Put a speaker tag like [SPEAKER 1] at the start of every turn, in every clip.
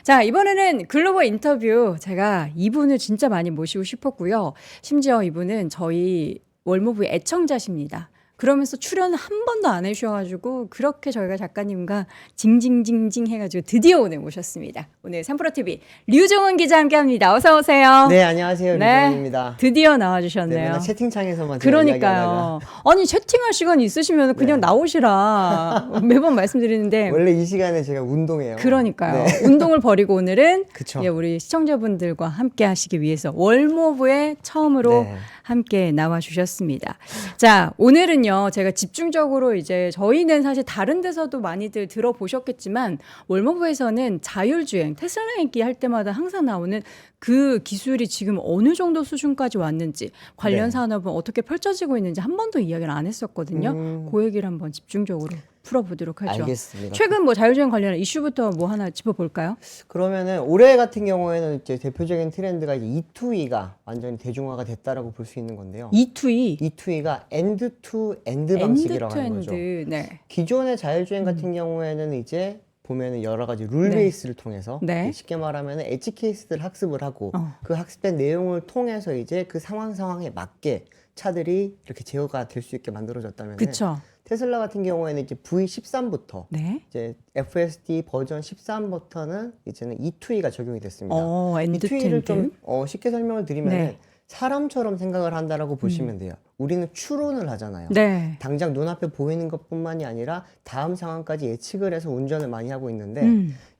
[SPEAKER 1] 자, 이번에는 글로벌 인터뷰 제가 이분을 진짜 많이 모시고 싶었고요. 심지어 이분은 저희 월모부의 애청자십니다. 그러면서 출연을 한 번도 안 해주셔가지고 그렇게 저희가 작가님과 징징징징 해가지고 드디어 오늘 모셨습니다. 오늘 삼프로TV 류종훈 기자 함께합니다. 어서 오세요.
[SPEAKER 2] 네, 안녕하세요.
[SPEAKER 1] 네,
[SPEAKER 2] 류종훈입니다.
[SPEAKER 1] 드디어
[SPEAKER 2] 네,
[SPEAKER 1] 나와주셨네요.
[SPEAKER 2] 맨날 채팅창에서만 제가
[SPEAKER 1] 그러니까요. 아니 채팅할 시간 있으시면 그냥 나오시라 매번 말씀드리는데
[SPEAKER 2] 원래 이 시간에 제가 운동해요.
[SPEAKER 1] 그러니까요.
[SPEAKER 2] 네.
[SPEAKER 1] 운동을 버리고 오늘은
[SPEAKER 2] 그쵸.
[SPEAKER 1] 예, 우리 시청자분들과 함께 하시기 위해서 월모부에 처음으로
[SPEAKER 2] 네.
[SPEAKER 1] 함께 나와 주셨습니다. 자, 오늘은요. 제가 집중적으로 이제 저희는 사실 다른 데서도 많이들 들어보셨겠지만 월모부에서는 자율주행 테슬라 얘기 할 때마다 항상 나오는 그 기술이 지금 어느 정도 수준까지 왔는지 관련
[SPEAKER 2] 네.
[SPEAKER 1] 산업은 어떻게 펼쳐지고 있는지 한 번도 이야기를 안 했었거든요. 그 얘기를 한번 집중적으로 풀어보도록 하죠.
[SPEAKER 2] 알겠습니다.
[SPEAKER 1] 최근 뭐 자율주행 관련한 이슈부터 뭐 하나 짚어볼까요?
[SPEAKER 2] 그러면은 올해 같은 경우에는 이제 대표적인 트렌드가 이제 E2E가 완전히 대중화가 됐다라고 볼 수 있는 건데요.
[SPEAKER 1] E2E,
[SPEAKER 2] E2E가 엔드 투 엔드 방식이라고 하는 거죠.
[SPEAKER 1] 네.
[SPEAKER 2] 기존의 자율주행 같은 경우에는 이제 보면은 여러 가지 룰
[SPEAKER 1] 네.
[SPEAKER 2] 베이스를 통해서
[SPEAKER 1] 네.
[SPEAKER 2] 쉽게 말하면 엣지 케이스들 학습을 하고
[SPEAKER 1] 어.
[SPEAKER 2] 그 학습된 내용을 통해서 이제 그 상황에 맞게 차들이 이렇게 제어가 될 수 있게 만들어졌다면
[SPEAKER 1] 그쵸.
[SPEAKER 2] 테슬라 같은 경우에는 이제 V13부터
[SPEAKER 1] 네.
[SPEAKER 2] 이제 FSD 버전 13부터는 이제는 E2E가 적용이 됐습니다.
[SPEAKER 1] 엔드 투
[SPEAKER 2] E2E를
[SPEAKER 1] 엔드.
[SPEAKER 2] 좀 쉽게 설명을 드리면
[SPEAKER 1] 네.
[SPEAKER 2] 사람처럼 생각을 한다라고 보시면 돼요. 우리는 추론을 하잖아요.
[SPEAKER 1] 네.
[SPEAKER 2] 당장 눈앞에 보이는 것뿐만이 아니라 다음 상황까지 예측을 해서 운전을 많이 하고 있는데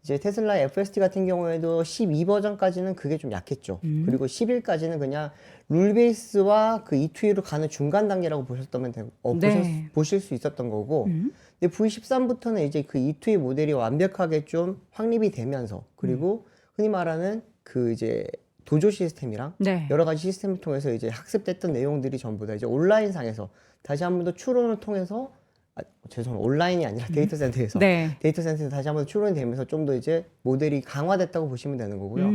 [SPEAKER 2] 이제 테슬라 FSD 같은 경우에도 12버전까지는 그게 좀 약했죠. 그리고 11까지는 그냥 룰 베이스와 그 E2E로 가는 중간 단계라고 보셨다면
[SPEAKER 1] 네.
[SPEAKER 2] 보실 수 있었던 거고 근데 V13부터는 이제 그 E2E 모델이 완벽하게 좀 확립이 되면서 그리고 흔히 말하는 그 이제 도조 시스템이랑
[SPEAKER 1] 네.
[SPEAKER 2] 여러 가지 시스템을 통해서 이제 학습됐던 내용들이 전부 다 이제 온라인상에서 다시 한 번 더 추론을 통해서 죄송합니다. 온라인이 아니라 데이터 센터에서
[SPEAKER 1] 네.
[SPEAKER 2] 데이터 센터에서 다시 한 번 추론이 되면서 좀 더 이제 모델이 강화됐다고 보시면 되는 거고요.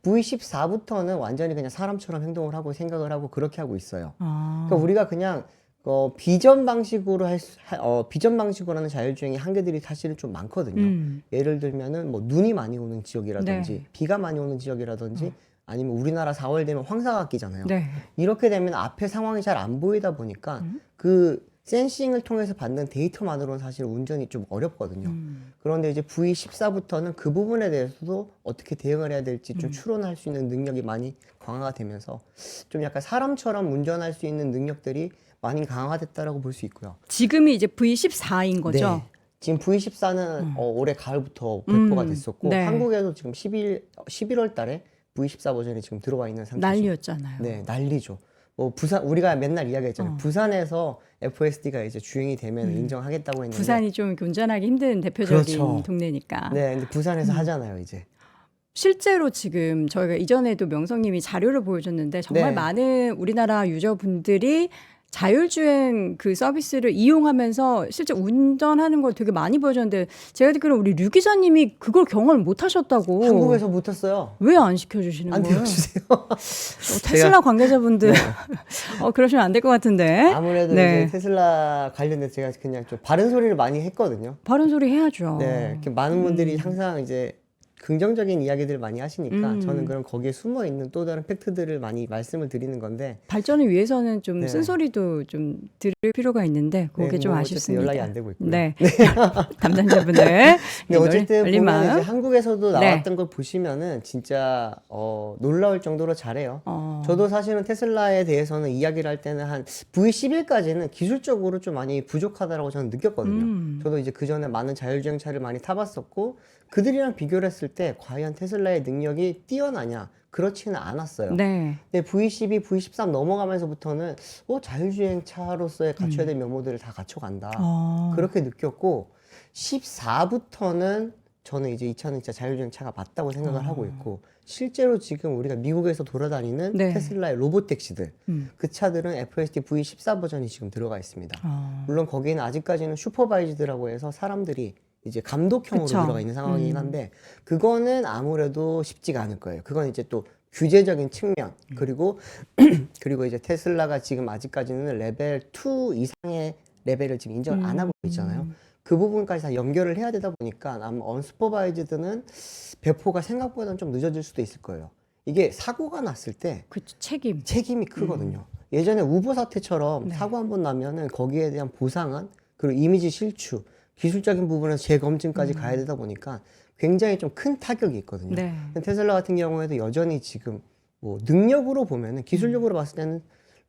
[SPEAKER 2] V14부터는 완전히 그냥 사람처럼 행동을 하고 생각을 하고 그렇게 하고 있어요. 그러니까 우리가 그냥 비전 방식으로 비전 방식으로 하는 자율주행의 한계들이 사실은 좀 많거든요. 예를 들면은 뭐 눈이 많이 오는 지역이라든지
[SPEAKER 1] 네.
[SPEAKER 2] 비가 많이 오는 지역이라든지 아니면 우리나라 4월 되면 황사가 끼잖아요.
[SPEAKER 1] 네.
[SPEAKER 2] 이렇게 되면 앞에 상황이 잘 안 보이다 보니까 그 센싱을 통해서 받는 데이터만으로는 사실 운전이 좀 어렵거든요. 그런데 이제 V14부터는 그 부분에 대해서도 어떻게 대응을 해야 될지 좀 추론할 수 있는 능력이 많이 강화가 되면서 좀 약간 사람처럼 운전할 수 있는 능력들이 많이 강화됐다라고 볼 수 있고요.
[SPEAKER 1] 지금이 이제 V14인 거죠?
[SPEAKER 2] 네. 지금 V14는 올해 가을부터 배포가 됐었고
[SPEAKER 1] 네.
[SPEAKER 2] 한국에도 지금 11월 달에 V14 버전이 지금 들어와 있는 상태죠.
[SPEAKER 1] 난리였잖아요.
[SPEAKER 2] 네, 난리죠. 뭐 부산 우리가 맨날 이야기했잖아요. 부산에서 FSD가 이제 주행이 되면 인정하겠다고 했는데
[SPEAKER 1] 부산이 좀 운전하기 힘든 대표적인
[SPEAKER 2] 그렇죠.
[SPEAKER 1] 동네니까.
[SPEAKER 2] 네, 근데 부산에서 하잖아요, 이제.
[SPEAKER 1] 실제로 지금 저희가 이전에도 명성님이 자료를 보여줬는데 정말
[SPEAKER 2] 네.
[SPEAKER 1] 많은 우리나라 유저분들이 자율주행 그 서비스를 이용하면서 실제 운전하는 걸 되게 많이 보여줬는데 제가 듣기로는 우리 류 기자님이 그걸 경험을 못 하셨다고.
[SPEAKER 2] 한국에서 못했어요.
[SPEAKER 1] 왜 안 시켜주시는
[SPEAKER 2] 안
[SPEAKER 1] 거예요?
[SPEAKER 2] 되어주세요.
[SPEAKER 1] 테슬라 관계자분들 그러시면 안 될 것 같은데.
[SPEAKER 2] 아무래도
[SPEAKER 1] 네.
[SPEAKER 2] 이제 테슬라 관련해서 제가 그냥 좀 바른 소리를 많이 했거든요.
[SPEAKER 1] 바른 소리 해야죠.
[SPEAKER 2] 네, 이렇게 많은 분들이 항상 이제 긍정적인 이야기들을 많이 하시니까 저는 그럼 거기에 숨어 있는 또 다른 팩트들을 많이 말씀을 드리는 건데
[SPEAKER 1] 발전을 위해서는 좀
[SPEAKER 2] 네.
[SPEAKER 1] 쓴소리도 좀 들을 필요가 있는데 그게
[SPEAKER 2] 네,
[SPEAKER 1] 좀
[SPEAKER 2] 뭐 어쨌든
[SPEAKER 1] 아쉽습니다.
[SPEAKER 2] 연락이 안 되고 있고요.
[SPEAKER 1] 네. 담당자분들.
[SPEAKER 2] 근데 어쨌든
[SPEAKER 1] 열린
[SPEAKER 2] 보면
[SPEAKER 1] 마음.
[SPEAKER 2] 이제 한국에서도
[SPEAKER 1] 네.
[SPEAKER 2] 나왔던 걸 보시면은 진짜 놀라울 정도로 잘해요. 저도 사실은 테슬라에 대해서는 이야기를 할 때는 한 V11까지는 기술적으로 좀 많이 부족하다라고 저는 느꼈거든요. 저도 이제 그 전에 많은 자율주행차를 많이 타봤었고 그들이랑 비교를 했을 때 과연 테슬라의 능력이 뛰어나냐? 그렇지는 않았어요.
[SPEAKER 1] 네.
[SPEAKER 2] 근데 V12, V13 넘어가면서부터는 자율주행차로서의 갖춰야 될 면모들을 다 갖춰간다. 그렇게 느꼈고 14부터는 저는 이제 이 차는 진짜 자율주행차가 맞다고 생각을 하고 있고 실제로 지금 우리가 미국에서 돌아다니는
[SPEAKER 1] 네.
[SPEAKER 2] 테슬라의 로봇 택시들 그 차들은 FSD V14 버전이 지금 들어가 있습니다. 물론 거기는 아직까지는 슈퍼바이즈드라고 해서 사람들이 이제 감독형으로
[SPEAKER 1] 그쵸.
[SPEAKER 2] 들어가 있는 상황이긴 한데 그거는 아무래도 쉽지가 않을 거예요. 그건 이제 또 규제적인 측면 그리고 그리고 이제 테슬라가 지금 아직까지는 레벨 2 이상의 레벨을 지금 인정을 안 하고 있잖아요. 그 부분까지 다 연결을 해야 되다 보니까 아마 언슈퍼바이즈드는 배포가 생각보다는 좀 늦어질 수도 있을 거예요. 이게 사고가 났을 때
[SPEAKER 1] 그쵸, 책임.
[SPEAKER 2] 책임이 크거든요. 예전에 우버 사태처럼
[SPEAKER 1] 네.
[SPEAKER 2] 사고 한 번 나면은 거기에 대한 보상안 그리고 이미지 실추, 기술적인 부분에서 재검증까지 가야 되다 보니까 굉장히 좀 큰 타격이 있거든요.
[SPEAKER 1] 네.
[SPEAKER 2] 근데 테슬라 같은 경우에도 여전히 지금 뭐 능력으로 보면은 기술력으로 봤을 때는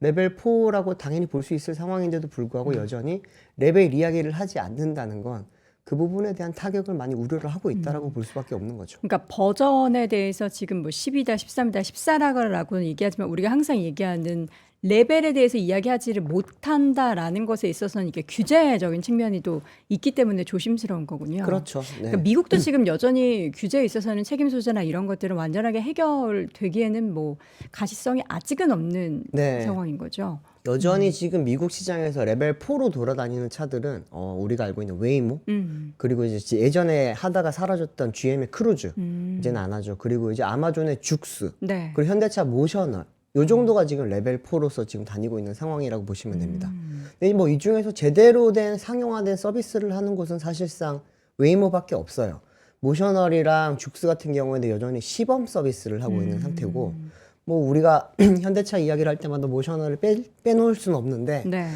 [SPEAKER 2] 레벨 4라고 당연히 볼 수 있을 상황인데도 불구하고 여전히 레벨 이야기를 하지 않는다는 건 그 부분에 대한 타격을 많이 우려를 하고 있다라고 볼 수밖에 없는 거죠.
[SPEAKER 1] 그러니까 버전에 대해서 지금 뭐 10이다, 13이다, 14라고는 얘기하지만 우리가 항상 얘기하는 레벨에 대해서 이야기하지를 못한다라는 것에 있어서는 이게 규제적인 측면이 또 있기 때문에 조심스러운 거군요.
[SPEAKER 2] 그렇죠. 네.
[SPEAKER 1] 그러니까 미국도 지금 여전히 규제에 있어서는 책임 소재나 이런 것들은 완전하게 해결되기에는 뭐 가시성이 아직은 없는
[SPEAKER 2] 네.
[SPEAKER 1] 상황인 거죠.
[SPEAKER 2] 여전히 지금 미국 시장에서 레벨 4로 돌아다니는 차들은 우리가 알고 있는 웨이모 그리고 이제 예전에 하다가 사라졌던 GM의 크루즈 이제는 안 하죠. 그리고 이제 아마존의 죽스
[SPEAKER 1] 네.
[SPEAKER 2] 그리고 현대차 모셔널 요 정도가 지금 레벨 4로서 지금 다니고 있는 상황이라고 보시면 됩니다. 근데 뭐 이 중에서 제대로 된 상용화된 서비스를 하는 곳은 사실상 웨이모밖에 없어요. 모셔널이랑 죽스 같은 경우에는 여전히 시범 서비스를 하고 있는 상태고 뭐 우리가 현대차 이야기를 할 때마다 모셔널을 빼놓을 수는 없는데
[SPEAKER 1] 네.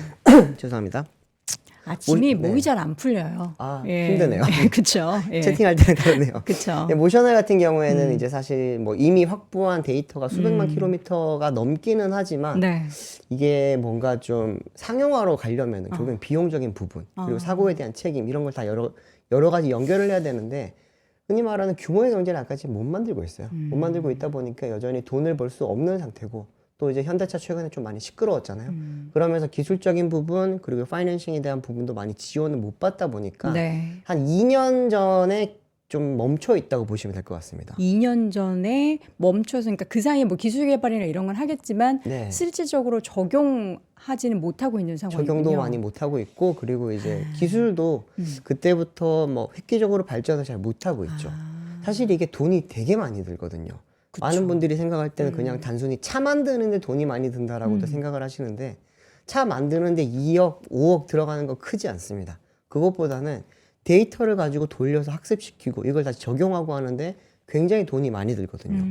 [SPEAKER 2] 죄송합니다.
[SPEAKER 1] 아침이
[SPEAKER 2] 네.
[SPEAKER 1] 목이 잘 안 풀려요.
[SPEAKER 2] 아, 힘드네요.
[SPEAKER 1] 그렇죠. 예.
[SPEAKER 2] 채팅할 때는 그러네요.
[SPEAKER 1] 그렇죠.
[SPEAKER 2] 네, 모셔널 같은 경우에는 이제 사실 뭐 이미 확보한 데이터가 수백만 킬로미터가 넘기는 하지만
[SPEAKER 1] 네.
[SPEAKER 2] 이게 뭔가 좀 상용화로 가려면 결국엔 비용적인 부분 그리고 사고에 대한 책임 이런 걸 다 여러 가지 연결을 해야 되는데 흔히 말하는 규모의 경제를 아직까지 못 만들고 있어요. 못 만들고 있다 보니까 여전히 돈을 벌 수 없는 상태고 또 이제 현대차 최근에 좀 많이 시끄러웠잖아요. 그러면서 기술적인 부분 그리고 파이낸싱에 대한 부분도 많이 지원을 못 받다 보니까
[SPEAKER 1] 네.
[SPEAKER 2] 한 2년 전에 좀 멈춰 있다고 보시면 될 것 같습니다.
[SPEAKER 1] 2년 전에 멈춰서 그러니까 그 사이에 뭐 기술 개발이나 이런 건 하겠지만
[SPEAKER 2] 네.
[SPEAKER 1] 실질적으로 적용하지는 못하고 있는 상황이군요.
[SPEAKER 2] 적용도 많이 못하고 있고 그리고 이제 기술도 그때부터 뭐 획기적으로 발전을 잘 못하고 있죠. 사실 이게 돈이 되게 많이 들거든요.
[SPEAKER 1] 그쵸.
[SPEAKER 2] 많은 분들이 생각할 때는 그냥 단순히 차 만드는데 돈이 많이 든다라고도 생각을 하시는데 차 만드는데 2억, 5억 들어가는 거 크지 않습니다. 그것보다는 데이터를 가지고 돌려서 학습시키고 이걸 다시 적용하고 하는데 굉장히 돈이 많이 들거든요.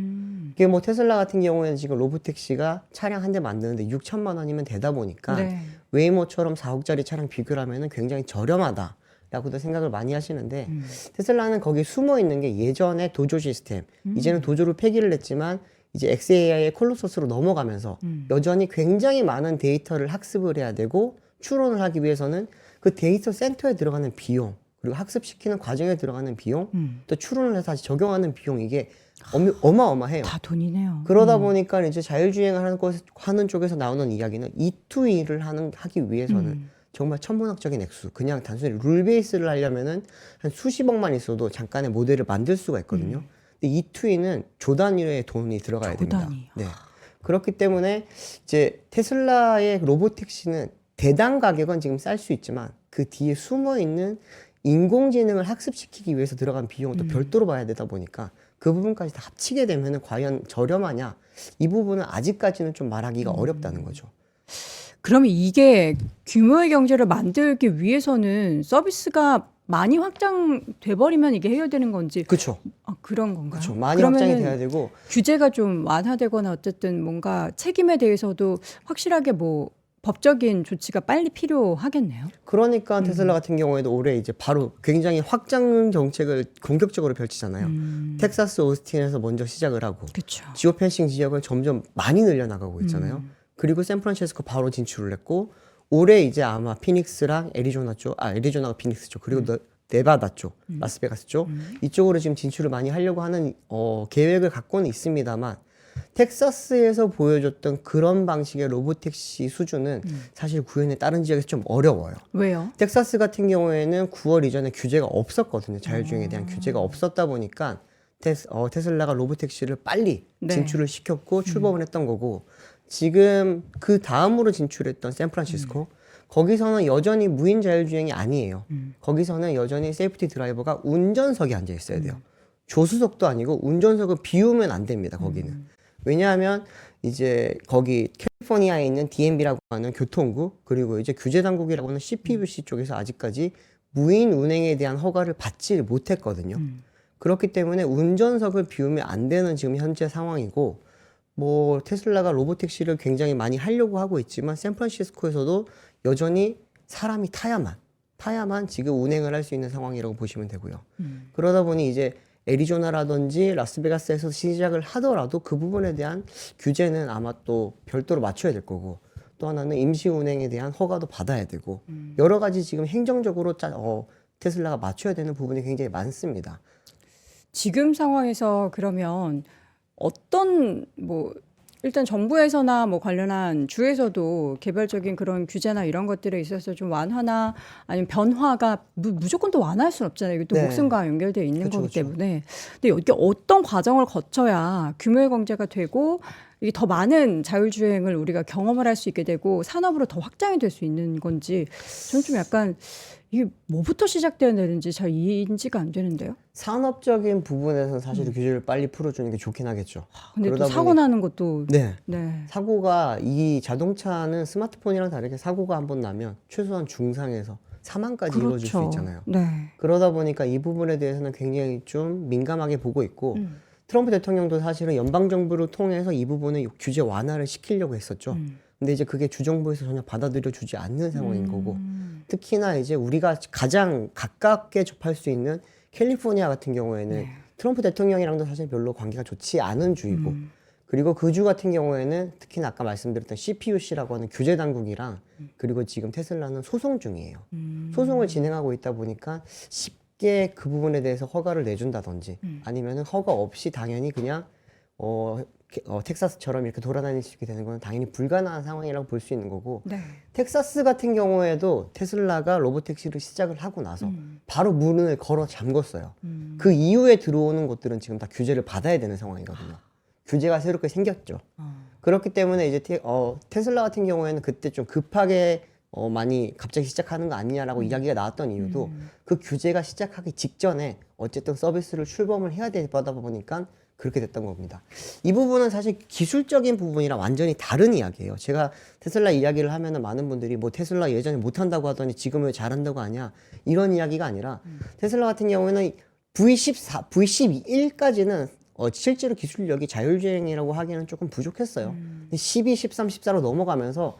[SPEAKER 2] 이게 뭐 테슬라 같은 경우에는 지금 로보택시가 차량 한 대 만드는데 6천만 원이면 되다 보니까
[SPEAKER 1] 네.
[SPEAKER 2] 웨이모처럼 4억짜리 차량 비교를 하면은 굉장히 저렴하다. 라고도 생각을 많이 하시는데 테슬라는 거기 숨어 있는 게 예전에 도조 시스템 이제는 도조를 폐기를 했지만 이제 XAI의 콜로서스로 넘어가면서 여전히 굉장히 많은 데이터를 학습을 해야 되고 추론을 하기 위해서는 그 데이터 센터에 들어가는 비용 그리고 학습시키는 과정에 들어가는 비용 또 추론을 해서 다시 적용하는 비용 이게 어마어마해요.
[SPEAKER 1] 다 돈이네요.
[SPEAKER 2] 그러다 보니까 이제 자율주행을 하는 쪽에서 나오는 이야기는 E2E를 하기 위해서는 정말 천문학적인 액수. 그냥 단순히 룰 베이스를 하려면은 한 수십억만 있어도 잠깐의 모델을 만들 수가 있거든요. 근데 E2E는 조 단위의 돈이 들어가야 됩니다.
[SPEAKER 1] 단위.
[SPEAKER 2] 네. 그렇기 때문에 이제 테슬라의 로보택시는 대당 가격은 지금 쌀 수 있지만 그 뒤에 숨어 있는 인공지능을 학습시키기 위해서 들어간 비용은 또 별도로 봐야 되다 보니까 그 부분까지 다 합치게 되면은 과연 저렴하냐? 이 부분은 아직까지는 좀 말하기가 어렵다는 거죠.
[SPEAKER 1] 그러면 이게 규모의 경제를 만들기 위해서는 서비스가 많이 확장돼 버리면 이게 해결되는 건지
[SPEAKER 2] 그렇죠.
[SPEAKER 1] 그런 건가요?
[SPEAKER 2] 그렇죠. 많이 확장이
[SPEAKER 1] 그러면은
[SPEAKER 2] 돼야 되고
[SPEAKER 1] 규제가 좀 완화되거나 어쨌든 뭔가 책임에 대해서도 확실하게 뭐 법적인 조치가 빨리 필요하겠네요.
[SPEAKER 2] 그러니까 테슬라 같은 경우에도 올해 이제 바로 굉장히 확장 정책을 공격적으로 펼치잖아요. 텍사스 오스틴에서 먼저 시작을 하고
[SPEAKER 1] 그렇죠.
[SPEAKER 2] 지오펜싱 지역을 점점 많이 늘려나가고 있잖아요. 그리고 샌프란시스코 바로 진출을 했고 올해 이제 아마 피닉스랑 애리조나가 피닉스 쪽 그리고 네바다 쪽, 라스베가스 쪽 이쪽으로 지금 진출을 많이 하려고 하는 계획을 갖고는 있습니다만 텍사스에서 보여줬던 그런 방식의 로보택시 수준은 사실 구현의 다른 지역에서 좀 어려워요.
[SPEAKER 1] 왜요?
[SPEAKER 2] 텍사스 같은 경우에는 9월 이전에 규제가 없었거든요. 자율주행에 대한 규제가 없었다 보니까 테슬라가 로보택시를 빨리
[SPEAKER 1] 네.
[SPEAKER 2] 진출을 시켰고 출범을 했던 거고 지금 그 다음으로 진출했던 샌프란시스코 거기서는 여전히 무인 자율주행이 아니에요. 거기서는 여전히 세이프티 드라이버가 운전석에 앉아 있어야 돼요. 조수석도 아니고 운전석을 비우면 안 됩니다. 거기는. 왜냐하면 이제 거기 캘리포니아에 있는 DMV라고 하는 교통국 그리고 이제 규제 당국이라고 하는 CPUC 쪽에서 아직까지 무인 운행에 대한 허가를 받지 못했거든요. 그렇기 때문에 운전석을 비우면 안 되는 지금 현재 상황이고, 뭐 테슬라가 로보택시를 굉장히 많이 하려고 하고 있지만 샌프란시스코에서도 여전히 사람이 타야만 지금 운행을 할 수 있는 상황이라고 보시면 되고요. 그러다 보니 이제 애리조나라든지 라스베가스에서 시작을 하더라도 그 부분에 대한 규제는 아마 또 별도로 맞춰야 될 거고, 또 하나는 임시 운행에 대한 허가도 받아야 되고, 여러 가지 지금 행정적으로 테슬라가 맞춰야 되는 부분이 굉장히 많습니다.
[SPEAKER 1] 지금 상황에서 그러면 어떤 뭐 일단 정부에서나 뭐 관련한 주에서도 개별적인 그런 규제나 이런 것들에 있어서 좀 완화나 아니면 변화가 무조건 또 완화할 수는 없잖아요. 이게 또
[SPEAKER 2] 네.
[SPEAKER 1] 목숨과 연결되어 있는
[SPEAKER 2] 그쵸,
[SPEAKER 1] 거기
[SPEAKER 2] 그쵸.
[SPEAKER 1] 때문에. 근데 이게 어떤 과정을 거쳐야 규모의 경제가 되고 이게 더 많은 자율주행을 우리가 경험을 할 수 있게 되고 산업으로 더 확장이 될 수 있는 건지 저는 좀 약간 이게 뭐부터 시작돼야 되는지 잘 인지가 안 되는데요.
[SPEAKER 2] 산업적인 부분에서는 사실 규제를 빨리 풀어주는 게 좋긴 하겠죠.
[SPEAKER 1] 근데 또
[SPEAKER 2] 그러다
[SPEAKER 1] 사고
[SPEAKER 2] 보니-
[SPEAKER 1] 나는 것도
[SPEAKER 2] 네.
[SPEAKER 1] 네.
[SPEAKER 2] 사고가 이 자동차는 스마트폰이랑 다르게 사고가 한번 나면 최소한 중상에서 사망까지 이루어질 수 있잖아요.
[SPEAKER 1] 네.
[SPEAKER 2] 그러다 보니까 이 부분에 대해서는 굉장히 좀 민감하게 보고 있고, 트럼프 대통령도 사실은 연방정부를 통해서 이 부분을 규제 완화를 시키려고 했었죠. 근데 이제 그게 주정부에서 전혀 받아들여 주지 않는 상황인 거고, 특히나 이제 우리가 가장 가깝게 접할 수 있는 캘리포니아 같은 경우에는
[SPEAKER 1] 네.
[SPEAKER 2] 트럼프 대통령이랑도 사실 별로 관계가 좋지 않은 주이고, 그리고 그 주 같은 경우에는 특히나 아까 말씀드렸던 CPUC라고 하는 규제 당국이랑, 그리고 지금 테슬라는 소송 중이에요. 소송을 진행하고 있다 보니까 쉽게 그 부분에 대해서 허가를 내준다든지 아니면은 허가 없이 당연히 그냥 텍사스처럼 이렇게 돌아다닐 수 있게 되는 건 당연히 불가능한 상황이라고 볼 수 있는 거고,
[SPEAKER 1] 네.
[SPEAKER 2] 텍사스 같은 경우에도 테슬라가 로보택시를 시작을 하고 나서 바로 문을 걸어 잠궜어요. 그 이후에 들어오는 것들은 지금 다 규제를 받아야 되는 상황이거든요. 규제가 새롭게 생겼죠. 그렇기 때문에 이제 테슬라 같은 경우에는 그때 좀 급하게 많이 갑자기 시작하는 거 아니냐라고 이야기가 나왔던 이유도 그 규제가 시작하기 직전에 어쨌든 서비스를 출범을 해야 되다 보니까 그렇게 됐던 겁니다. 이 부분은 사실 기술적인 부분이랑 완전히 다른 이야기예요. 제가 테슬라 이야기를 하면은 많은 분들이 뭐 테슬라 예전에 못한다고 하더니 지금 왜 잘한다고 하냐 이런 이야기가 아니라 테슬라 같은 경우에는 V14, V11까지는 실제로 기술력이 자율주행이라고 하기에는 조금 부족했어요. 근데 12, 13, 14로 넘어가면서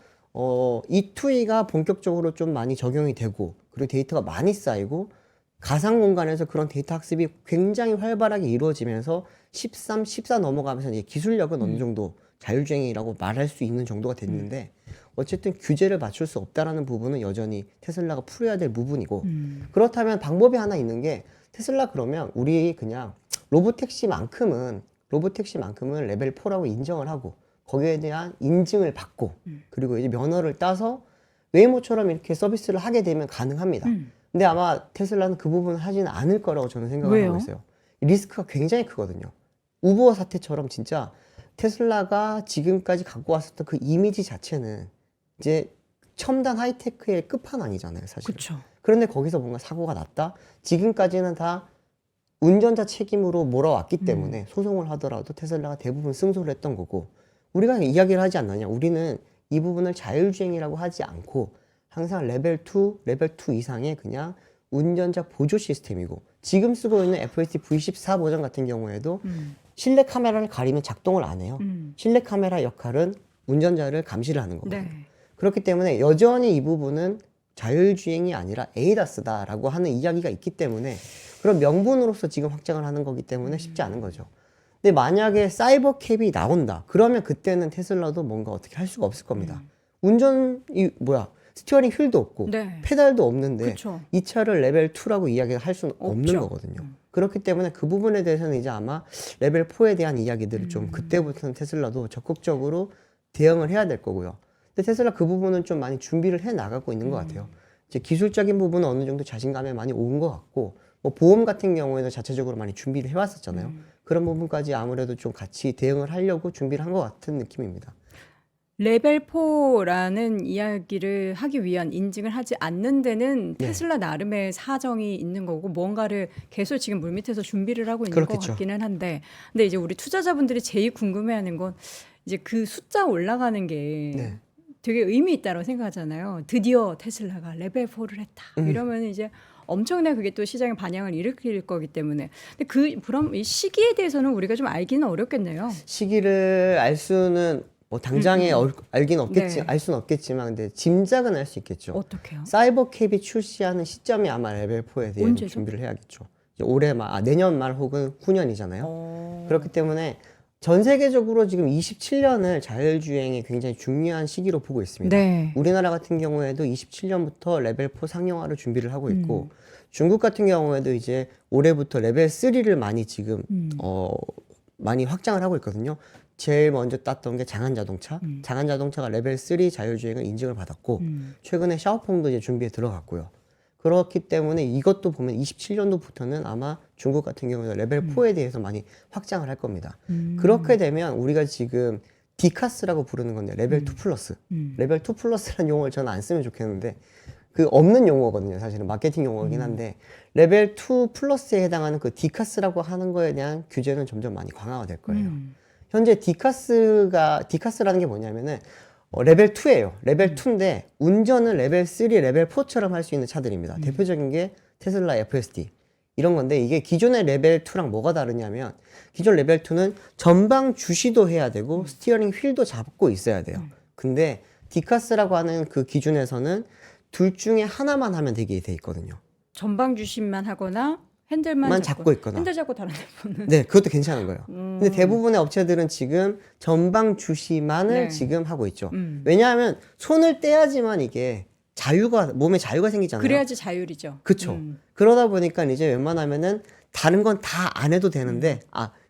[SPEAKER 2] 이 투이가 본격적으로 좀 많이 적용이 되고, 그리고 데이터가 많이 쌓이고, 가상 공간에서 그런 데이터 학습이 굉장히 활발하게 이루어지면서 13, 14 넘어가면서 이제 기술력은 어느 정도 자율주행이라고 말할 수 있는 정도가 됐는데, 어쨌든 규제를 맞출 수 없다라는 부분은 여전히 테슬라가 풀어야 될 부분이고, 그렇다면 방법이 하나 있는 게, 테슬라 그러면 우리 그냥 로보택시만큼은 레벨 4라고 인정을 하고 거기에 대한 인증을 받고 그리고 이제 면허를 따서 웨이모처럼 이렇게 서비스를 하게 되면 가능합니다. 근데 아마 테슬라는 그 부분을 하지는 않을 거라고 저는 생각을
[SPEAKER 1] 왜요?
[SPEAKER 2] 하고 있어요. 리스크가 굉장히 크거든요. 우버 사태처럼 진짜 테슬라가 지금까지 갖고 왔었던 그 이미지 자체는 이제 첨단 하이테크의 끝판왕이잖아요, 사실.
[SPEAKER 1] 그렇죠.
[SPEAKER 2] 그런데 거기서 뭔가 사고가 났다? 지금까지는 다 운전자 책임으로 몰아왔기 때문에 소송을 하더라도 테슬라가 대부분 승소를 했던 거고, 우리가 이야기를 하지 않느냐. 우리는 이 부분을 자율주행이라고 하지 않고 항상 레벨 2 이상의 그냥 운전자 보조 시스템이고, 지금 쓰고 있는 FSD V14 버전 같은 경우에도 실내 카메라를 가리면 작동을 안 해요. 실내 카메라 역할은 운전자를 감시를 하는 거거든요.
[SPEAKER 1] 네.
[SPEAKER 2] 그렇기 때문에 여전히 이 부분은 자율주행이 아니라 에이다스다라고 하는 이야기가 있기 때문에 그런 명분으로서 지금 확장을 하는 거기 때문에 쉽지 않은 거죠. 근데 만약에 사이버 캡이 나온다. 그러면 그때는 테슬라도 뭔가 어떻게 할 수가 없을 겁니다. 스티어링 휠도 없고
[SPEAKER 1] 네.
[SPEAKER 2] 페달도 없는데
[SPEAKER 1] 그쵸.
[SPEAKER 2] 이 차를 레벨 2라고 이야기를 할 수는 없는
[SPEAKER 1] 없죠.
[SPEAKER 2] 거거든요. 그렇기 때문에 그 부분에 대해서는 이제 아마 레벨 4에 대한 이야기들을 좀 그때부터는 테슬라도 적극적으로 대응을 해야 될 거고요. 근데 테슬라 그 부분은 좀 많이 준비를 해 나가고 있는 것 같아요. 이제 기술적인 부분은 어느 정도 자신감에 많이 온 것 같고, 뭐 보험 같은 경우에는 자체적으로 많이 준비를 해왔었잖아요. 그런 부분까지 아무래도 좀 같이 대응을 하려고 준비를 한 것 같은 느낌입니다.
[SPEAKER 1] 레벨 4라는 이야기를 하기 위한 인증을 하지 않는 데는
[SPEAKER 2] 네.
[SPEAKER 1] 테슬라 나름의 사정이 있는 거고 뭔가를 계속 지금 물밑에서 준비를 하고 있는 것
[SPEAKER 2] 그렇겠죠.
[SPEAKER 1] 같기는 한데, 근데 이제 우리 투자자분들이 제일 궁금해하는 건 이제 그 숫자 올라가는 게
[SPEAKER 2] 네.
[SPEAKER 1] 되게 의미 있다고 생각하잖아요. 드디어 테슬라가 레벨 4를 했다. 이러면 이제 엄청나게 그게 또 시장에 반향을 일으킬 거기 때문에. 근데 그럼 이 시기에 대해서는 우리가 좀 알기는 어렵겠네요.
[SPEAKER 2] 시기를 알 수는 뭐 당장에 알긴 없겠지,
[SPEAKER 1] 네.
[SPEAKER 2] 알 수는 없겠지만 근데 짐작은 할 수 있겠죠.
[SPEAKER 1] 어떻게요?
[SPEAKER 2] 사이버캡이 출시하는 시점이 아마 레벨 4에 대해
[SPEAKER 1] 언제죠?
[SPEAKER 2] 준비를 해야겠죠. 이제 올해 내년 말 혹은 후년이잖아요. 그렇기 때문에 전 세계적으로 지금 27년을 자율주행이 굉장히 중요한 시기로 보고 있습니다.
[SPEAKER 1] 네.
[SPEAKER 2] 우리나라 같은 경우에도 27년부터 레벨 4 상용화를 준비를 하고 있고 중국 같은 경우에도 이제 올해부터 레벨 3를 많이 지금 많이 확장을 하고 있거든요. 제일 먼저 땄던 게 장안자동차. 장안자동차가 레벨 3 자율주행을 인증을 받았고 최근에 샤오펑도 이제 준비에 들어갔고요. 그렇기 때문에 이것도 보면 27년도부터는 아마 중국 같은 경우는 레벨 4에 대해서 많이 확장을 할 겁니다. 그렇게 되면 우리가 지금 디카스라고 부르는 건데 레벨 2 플러스. 레벨 2 플러스라는 용어를 저는 안 쓰면 좋겠는데 그 없는 용어거든요. 사실은 마케팅 용어이긴 한데 레벨 2 플러스에 해당하는 그 디카스라고 하는 거에 대한 규제는 점점 많이 강화가 될 거예요. 현재 디카스라는 게 뭐냐면은 레벨 2예요. 레벨 2인데 운전은 레벨 3, 레벨 4처럼 할 수 있는 차들입니다. 대표적인 게 테슬라 FSD 이런 건데 이게 기존의 레벨 2랑 뭐가 다르냐면 기존 레벨 2는 전방 주시도 해야 되고 스티어링 휠도 잡고 있어야 돼요. 근데 디카스라고 하는 그 기준에서는 둘 중에 하나만 하면 되게 돼 있거든요.
[SPEAKER 1] 전방 주심만 하거나 핸들만
[SPEAKER 2] 잡고 있거나.
[SPEAKER 1] 핸들 잡고 다른 데는
[SPEAKER 2] 네, 그것도 괜찮은 거예요. 근데 대부분의 업체들은 지금 전방 주시만을
[SPEAKER 1] 네.
[SPEAKER 2] 지금 하고 있죠. 왜냐하면 손을 떼야지만 이게 몸에 자유가 생기잖아요.
[SPEAKER 1] 그래야지 자율이죠.
[SPEAKER 2] 그쵸. 그러다 보니까 이제 웬만하면은 다른 건 다 안 해도 되는데,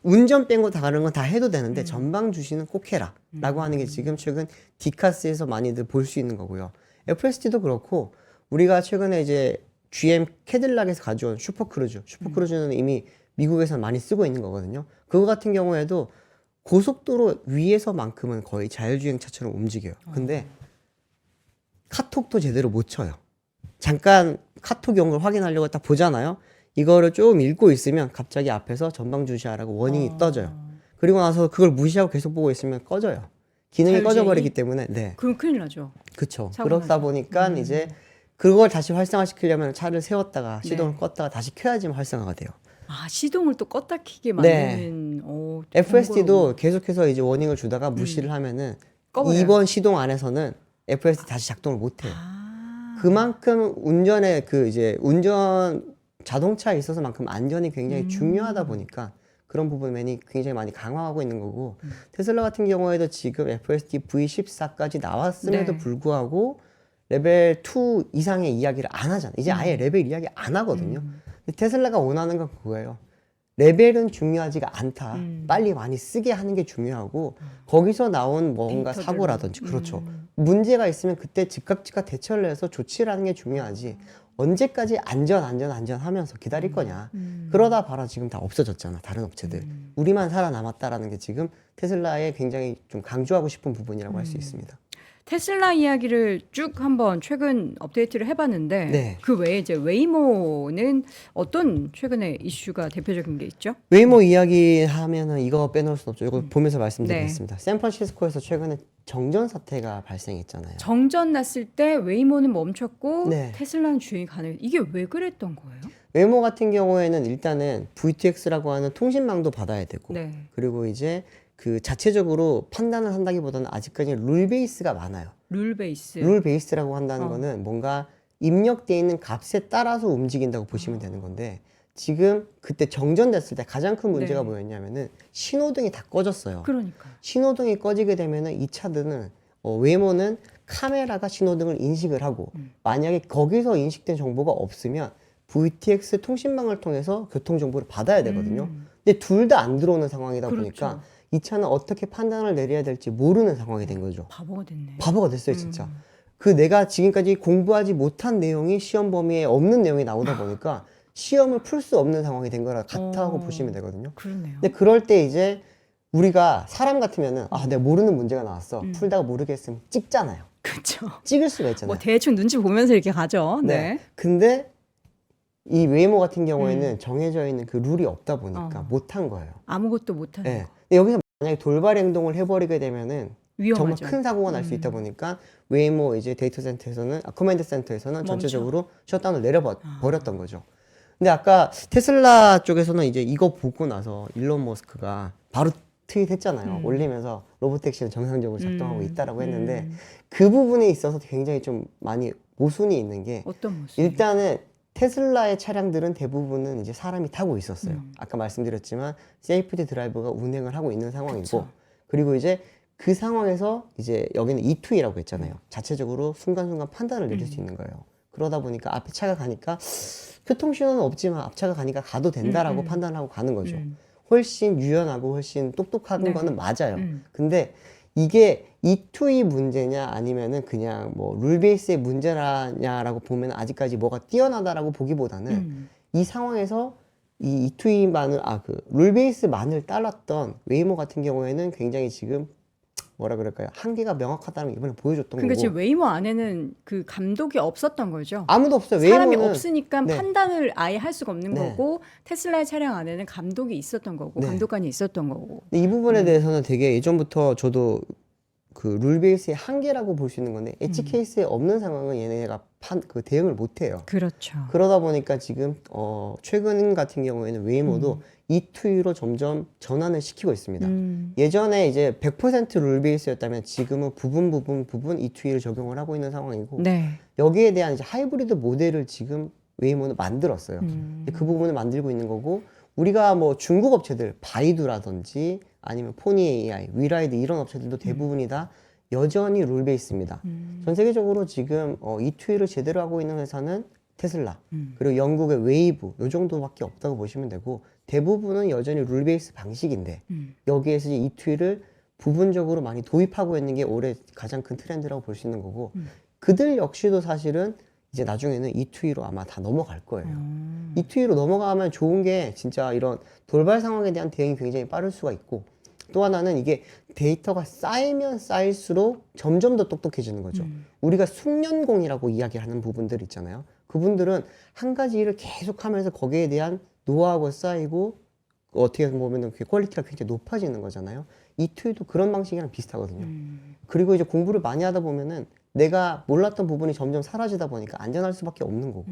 [SPEAKER 2] 운전 뺀 거 다른 건 다 해도 되는데, 전방 주시는 꼭 해라. 라고 하는 게 지금 최근 디카스에서 많이들 볼 수 있는 거고요. FSD도 그렇고, 우리가 최근에 이제 GM 캐딜락에서 가져온 슈퍼크루즈는 이미 미국에서 많이 쓰고 있는 거거든요. 그거 같은 경우에도 고속도로 위에서만큼은 거의 자율주행차처럼 움직여요. 근데 카톡도 제대로 못 쳐요. 잠깐 카톡 연결 확인하려고 딱 보잖아요. 이거를 좀 읽고 있으면 갑자기 앞에서 전방 주시하라고 워닝이 떠져요. 그리고 나서 그걸 무시하고 계속 보고 있으면 꺼져요. 기능이
[SPEAKER 1] 자율주행이?
[SPEAKER 2] 꺼져버리기 때문에. 네.
[SPEAKER 1] 그럼 큰일 나죠.
[SPEAKER 2] 그쵸.
[SPEAKER 1] 사고
[SPEAKER 2] 그러다
[SPEAKER 1] 나죠.
[SPEAKER 2] 보니까 이제 그걸 다시 활성화시키려면 차를 세웠다가 시동을 껐다가 다시 켜야지만 활성화가 돼요.
[SPEAKER 1] 시동을 또 껐다 키게
[SPEAKER 2] 네.
[SPEAKER 1] 만드는
[SPEAKER 2] FSD도 계속해서 이제 워닝을 주다가 무시를 하면은
[SPEAKER 1] 꺼버려요.
[SPEAKER 2] 이번 시동 안에서는 FSD 다시 작동을 못 해요. 그만큼 운전의 운전 자동차에 있어서만큼 안전이 굉장히 중요하다 보니까 그런 부분이 굉장히 많이 강화하고 있는 거고 테슬라 같은 경우에도 지금 FSD V14까지 나왔음에도
[SPEAKER 1] 네.
[SPEAKER 2] 불구하고 레벨 2 이상의 이야기를 안 하잖아요. 이제 아예 레벨 이야기 안 하거든요. 근데 테슬라가 원하는 건 그거예요. 레벨은 중요하지가 않다. 빨리 많이 쓰게 하는 게 중요하고 거기서 나온 뭔가
[SPEAKER 1] 데이터들로.
[SPEAKER 2] 사고라든지 그렇죠. 문제가 있으면 그때 즉각 대처를 해서 조치를 하는 게 중요하지. 언제까지 안전 하면서 기다릴 거냐. 그러다 봐라 지금 다 없어졌잖아. 다른 업체들. 우리만 살아남았다라는 게 지금 테슬라의 굉장히 좀 강조하고 싶은 부분이라고 할 수 있습니다.
[SPEAKER 1] 테슬라 이야기를 쭉 한번 최근 업데이트를 해봤는데
[SPEAKER 2] 네.
[SPEAKER 1] 그 외에 이제 웨이모는 어떤 최근에 이슈가 대표적인 게 있죠?
[SPEAKER 2] 웨이모 이야기 하면은 이거 빼놓을 수 없죠. 이거 보면서 말씀드리겠습니다. 샌프란시스코에서 최근에 정전 사태가 발생했잖아요.
[SPEAKER 1] 정전 났을 때 웨이모는 멈췄고
[SPEAKER 2] 네.
[SPEAKER 1] 테슬라는 주행이 가능. 이게 왜 그랬던 거예요?
[SPEAKER 2] 웨이모 같은 경우에는 일단은 VTX라고 하는 통신망도 받아야 되고
[SPEAKER 1] 네.
[SPEAKER 2] 그리고 이제 그 자체적으로 판단을 한다기보다는 아직까지 룰 베이스가 많아요.
[SPEAKER 1] 룰 베이스.
[SPEAKER 2] 룰 베이스라고 한다는 거는 뭔가 입력되어 있는 값에 따라서 움직인다고 보시면 되는 건데 지금 그때 정전됐을 때 가장 큰 문제가
[SPEAKER 1] 네.
[SPEAKER 2] 뭐였냐면은 신호등이 다 꺼졌어요.
[SPEAKER 1] 그러니까.
[SPEAKER 2] 신호등이 꺼지게 되면은 이 차들은 웨이모는 카메라가 신호등을 인식을 하고 만약에 거기서 인식된 정보가 없으면 VTX 통신망을 통해서 교통 정보를 받아야 되거든요. 근데 둘 다 안 들어오는 상황이다
[SPEAKER 1] 그렇죠.
[SPEAKER 2] 보니까 이 차는 어떻게 판단을 내려야 될지 모르는 상황이 된 거죠.
[SPEAKER 1] 바보가 됐네.
[SPEAKER 2] 바보가 됐어요, 진짜. 그 내가 지금까지 공부하지 못한 내용이 시험 범위에 없는 내용이 나오다 보니까 시험을 풀 수 없는 상황이 된 거라 같다고 보시면 되거든요.
[SPEAKER 1] 그렇네요.
[SPEAKER 2] 근데 그럴 때 이제 우리가 사람 같으면은 내가 모르는 문제가 나왔어. 풀다가 모르겠으면 찍잖아요.
[SPEAKER 1] 그렇죠.
[SPEAKER 2] 찍을 수가 있잖아요.
[SPEAKER 1] 뭐 대충 눈치 보면서 이렇게 가죠. 네.
[SPEAKER 2] 근데 이 웨이모 같은 경우에는 정해져 있는 그 룰이 없다 보니까 못한 거예요.
[SPEAKER 1] 아무것도 못하는
[SPEAKER 2] 네.
[SPEAKER 1] 거.
[SPEAKER 2] 근데 여기서 만약에 돌발 행동을 해버리게 되면은
[SPEAKER 1] 위험하죠.
[SPEAKER 2] 정말 큰 사고가 날 수 있다 보니까 웨이모 이제 데이터 센터에서는 커맨드 센터에서는 전체적으로 셧다운을 내려버렸던 거죠. 근데 아까 테슬라 쪽에서는 이제 이거 보고 나서 일론 머스크가 바로 트윗했잖아요. 올리면서 로보택시는 정상적으로 작동하고 있다라고 했는데 그 부분에 있어서 굉장히 좀 많이 모순이 있는 게
[SPEAKER 1] 어떤 모습?
[SPEAKER 2] 일단은 테슬라의 차량들은 대부분은 이제 사람이 타고 있었어요. 아까 말씀드렸지만 세이프티 드라이버가 운행을 하고 있는 상황이고
[SPEAKER 1] 그쵸.
[SPEAKER 2] 그리고 이제 그 상황에서 이제 여기는 E2라고 했잖아요. 자체적으로 순간순간 판단을 내릴 수 있는 거예요. 그러다 보니까 앞에 차가 가니까 교통신호는 없지만 앞차가 가니까 가도 된다라고 판단하고 가는 거죠. 훨씬 유연하고 훨씬 똑똑한
[SPEAKER 1] 네.
[SPEAKER 2] 거는 맞아요. 근데 이게 E2E 문제냐 아니면은 그냥 뭐 룰 베이스의 문제냐라고 보면 아직까지 뭐가 뛰어나다라고 보기보다는 이 상황에서 이 E2E만을 룰 베이스만을 따랐던 웨이모 같은 경우에는 굉장히 지금 뭐라 그럴까요? 한계가 명확하다는 걸 이번에 보여줬던
[SPEAKER 1] 그러니까
[SPEAKER 2] 거고.
[SPEAKER 1] 지금 웨이모 안에는 그 감독이 없었던 거죠.
[SPEAKER 2] 아무도 없어요.
[SPEAKER 1] 사람이
[SPEAKER 2] 웨이모는
[SPEAKER 1] 없으니까
[SPEAKER 2] 네.
[SPEAKER 1] 판단을 아예 할 수가 없는
[SPEAKER 2] 네.
[SPEAKER 1] 거고 테슬라의 차량 안에는 감독이 있었던 거고
[SPEAKER 2] 네.
[SPEAKER 1] 감독관이 있었던 거고.
[SPEAKER 2] 근데 이 부분에 대해서는 되게 예전부터 저도 그 룰 베이스의 한계라고 볼 수 있는 건데 엣지 케이스에 없는 상황은 얘네가 그 대응을 못 해요.
[SPEAKER 1] 그렇죠.
[SPEAKER 2] 그러다 보니까 지금 최근 같은 경우에는 웨이모도 E2E로 점점 전환을 시키고 있습니다. 예전에 이제 100%룰 베이스였다면 지금은 부분 E2E를 적용을 하고 있는 상황이고
[SPEAKER 1] 네.
[SPEAKER 2] 여기에 대한 이제 하이브리드 모델을 지금 웨이모는 만들었어요. 그 부분을 만들고 있는 거고 우리가 뭐 중국 업체들 바이두라든지 아니면 포니 AI, 위라이드 이런 업체들도 대부분이 다 여전히 룰 베이스입니다. 전 세계적으로 지금 E2E를 제대로 하고 있는 회사는 테슬라 그리고 영국의 웨이브 요 정도밖에 없다고 보시면 되고 대부분은 여전히 룰 베이스 방식인데 여기에서 이제 E2E를 부분적으로 많이 도입하고 있는 게 올해 가장 큰 트렌드라고 볼 수 있는 거고 그들 역시도 사실은 이제 나중에는 E2E로 아마 다 넘어갈 거예요. E2E로 넘어가면 좋은 게 진짜 이런 돌발 상황에 대한 대응이 굉장히 빠를 수가 있고 또 하나는 이게 데이터가 쌓이면 쌓일수록 점점 더 똑똑해지는 거죠. 우리가 숙련공이라고 이야기하는 부분들 있잖아요. 그분들은 한 가지 일을 계속 하면서 거기에 대한 노하우가 쌓이고 어떻게 보면 그 퀄리티가 굉장히 높아지는 거잖아요. E2E도 그런 방식이랑 비슷하거든요. 그리고 이제 공부를 많이 하다 보면은 내가 몰랐던 부분이 점점 사라지다 보니까 안전할 수밖에 없는 거고.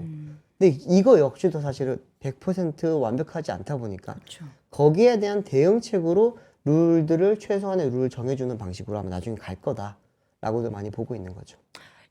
[SPEAKER 2] 근데 이거 역시도 사실은 100% 완벽하지 않다 보니까
[SPEAKER 1] 그렇죠.
[SPEAKER 2] 거기에 대한 대응책으로 룰들을 최소한의 룰을 정해주는 방식으로 아마 나중에 갈 거다라고도 많이 보고 있는 거죠.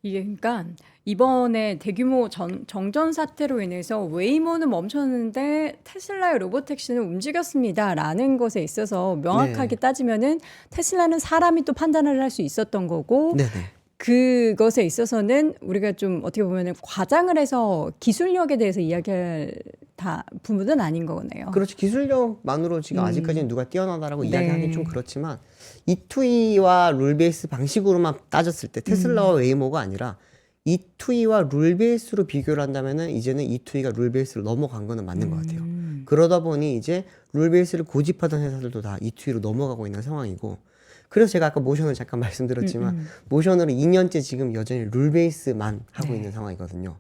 [SPEAKER 1] 이게 그러니까 이번에 대규모 정전 사태로 인해서 웨이모는 멈췄는데 테슬라의 로보택시는 움직였습니다라는 것에 있어서 명확하게 따지면은 테슬라는 사람이 또 판단을 할 수 있었던 거고
[SPEAKER 2] 네네.
[SPEAKER 1] 그것에 있어서는 우리가 좀 어떻게 보면은 과장을 해서 기술력에 대해서 이야기할 다 부분은 아닌 거네요.
[SPEAKER 2] 그렇죠. 기술력만으로 지금 아직까지는 누가 뛰어나다라고
[SPEAKER 1] 네.
[SPEAKER 2] 이야기하기는 좀 그렇지만 E2E와 룰 베이스 방식으로만 따졌을 때 테슬라와 웨이모가 아니라 E2E와 룰 베이스로 비교를 한다면은 이제는 E2E가 룰 베이스를 넘어간 거는 맞는 것 같아요. 그러다 보니 이제 룰 베이스를 고집하던 회사들도 다 E2E로 넘어가고 있는 상황이고 그래서 제가 아까 모션을 잠깐 말씀드렸지만 모션으로 2년째 지금 여전히 룰 베이스만 하고 있는 상황이거든요.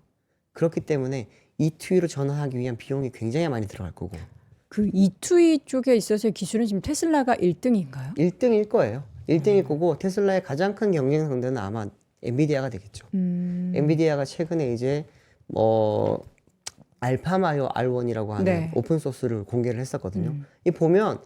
[SPEAKER 2] 그렇기 때문에 E2E로 전환하기 위한 비용이 굉장히 많이 들어갈 거고
[SPEAKER 1] 그 E2E 쪽에 있어서의 기술은 지금 테슬라가 1등인가요?
[SPEAKER 2] 1등일 거예요. 1등일 거고 테슬라의 가장 큰 경쟁 상대는 아마 엔비디아가 되겠죠. 엔비디아가 최근에 이제 알파마요 R1이라고 하는
[SPEAKER 1] 네.
[SPEAKER 2] 오픈 소스를 공개를 했었거든요. 이 보면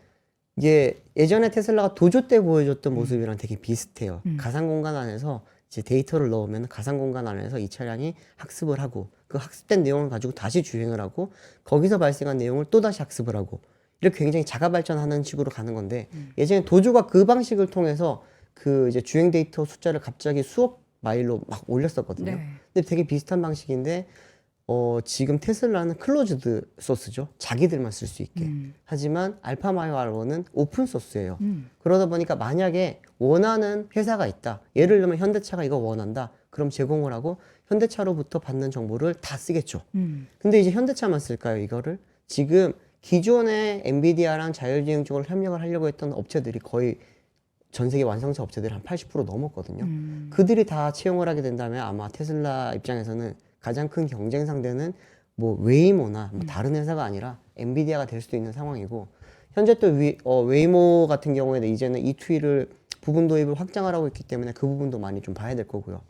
[SPEAKER 2] 이게 예전에 테슬라가 도조 때 보여줬던 모습이랑 되게 비슷해요. 가상 공간 안에서 이제 데이터를 넣으면 가상 공간 안에서 이 차량이 학습을 하고 그 학습된 내용을 가지고 다시 주행을 하고 거기서 발생한 내용을 또 다시 학습을 하고 이렇게 굉장히 자가 발전하는 식으로 가는 건데 예전에 도조가 그 방식을 통해서 그 이제 주행 데이터 숫자를 갑자기 수억 마일로 막 올렸었거든요.
[SPEAKER 1] 네.
[SPEAKER 2] 근데 되게 비슷한 방식인데 지금 테슬라는 클로즈드 소스죠. 자기들만 쓸 수 있게. 하지만 알파마요 R1은 오픈 소스예요. 그러다 보니까 만약에 원하는 회사가 있다. 예를 들면 현대차가 이거 원한다. 그럼 제공을 하고 현대차로부터 받는 정보를 다 쓰겠죠. 근데 이제 현대차만 쓸까요, 이거를? 지금 기존의 엔비디아랑 자율주행 쪽으로 협력을 하려고 했던 업체들이 거의 전 세계 완성차 업체들이 한 80% 넘었거든요. 그들이 다 채용을 하게 된다면 아마 테슬라 입장에서는 가장 큰 경쟁 상대는 뭐 웨이모나 뭐 다른 회사가 아니라 엔비디아가 될 수도 있는 상황이고 현재 또 웨이모 같은 경우에는 이제는 E2E를 부분 도입을 확장을 하고 있기 때문에 그 부분도 많이 좀 봐야 될 거고요.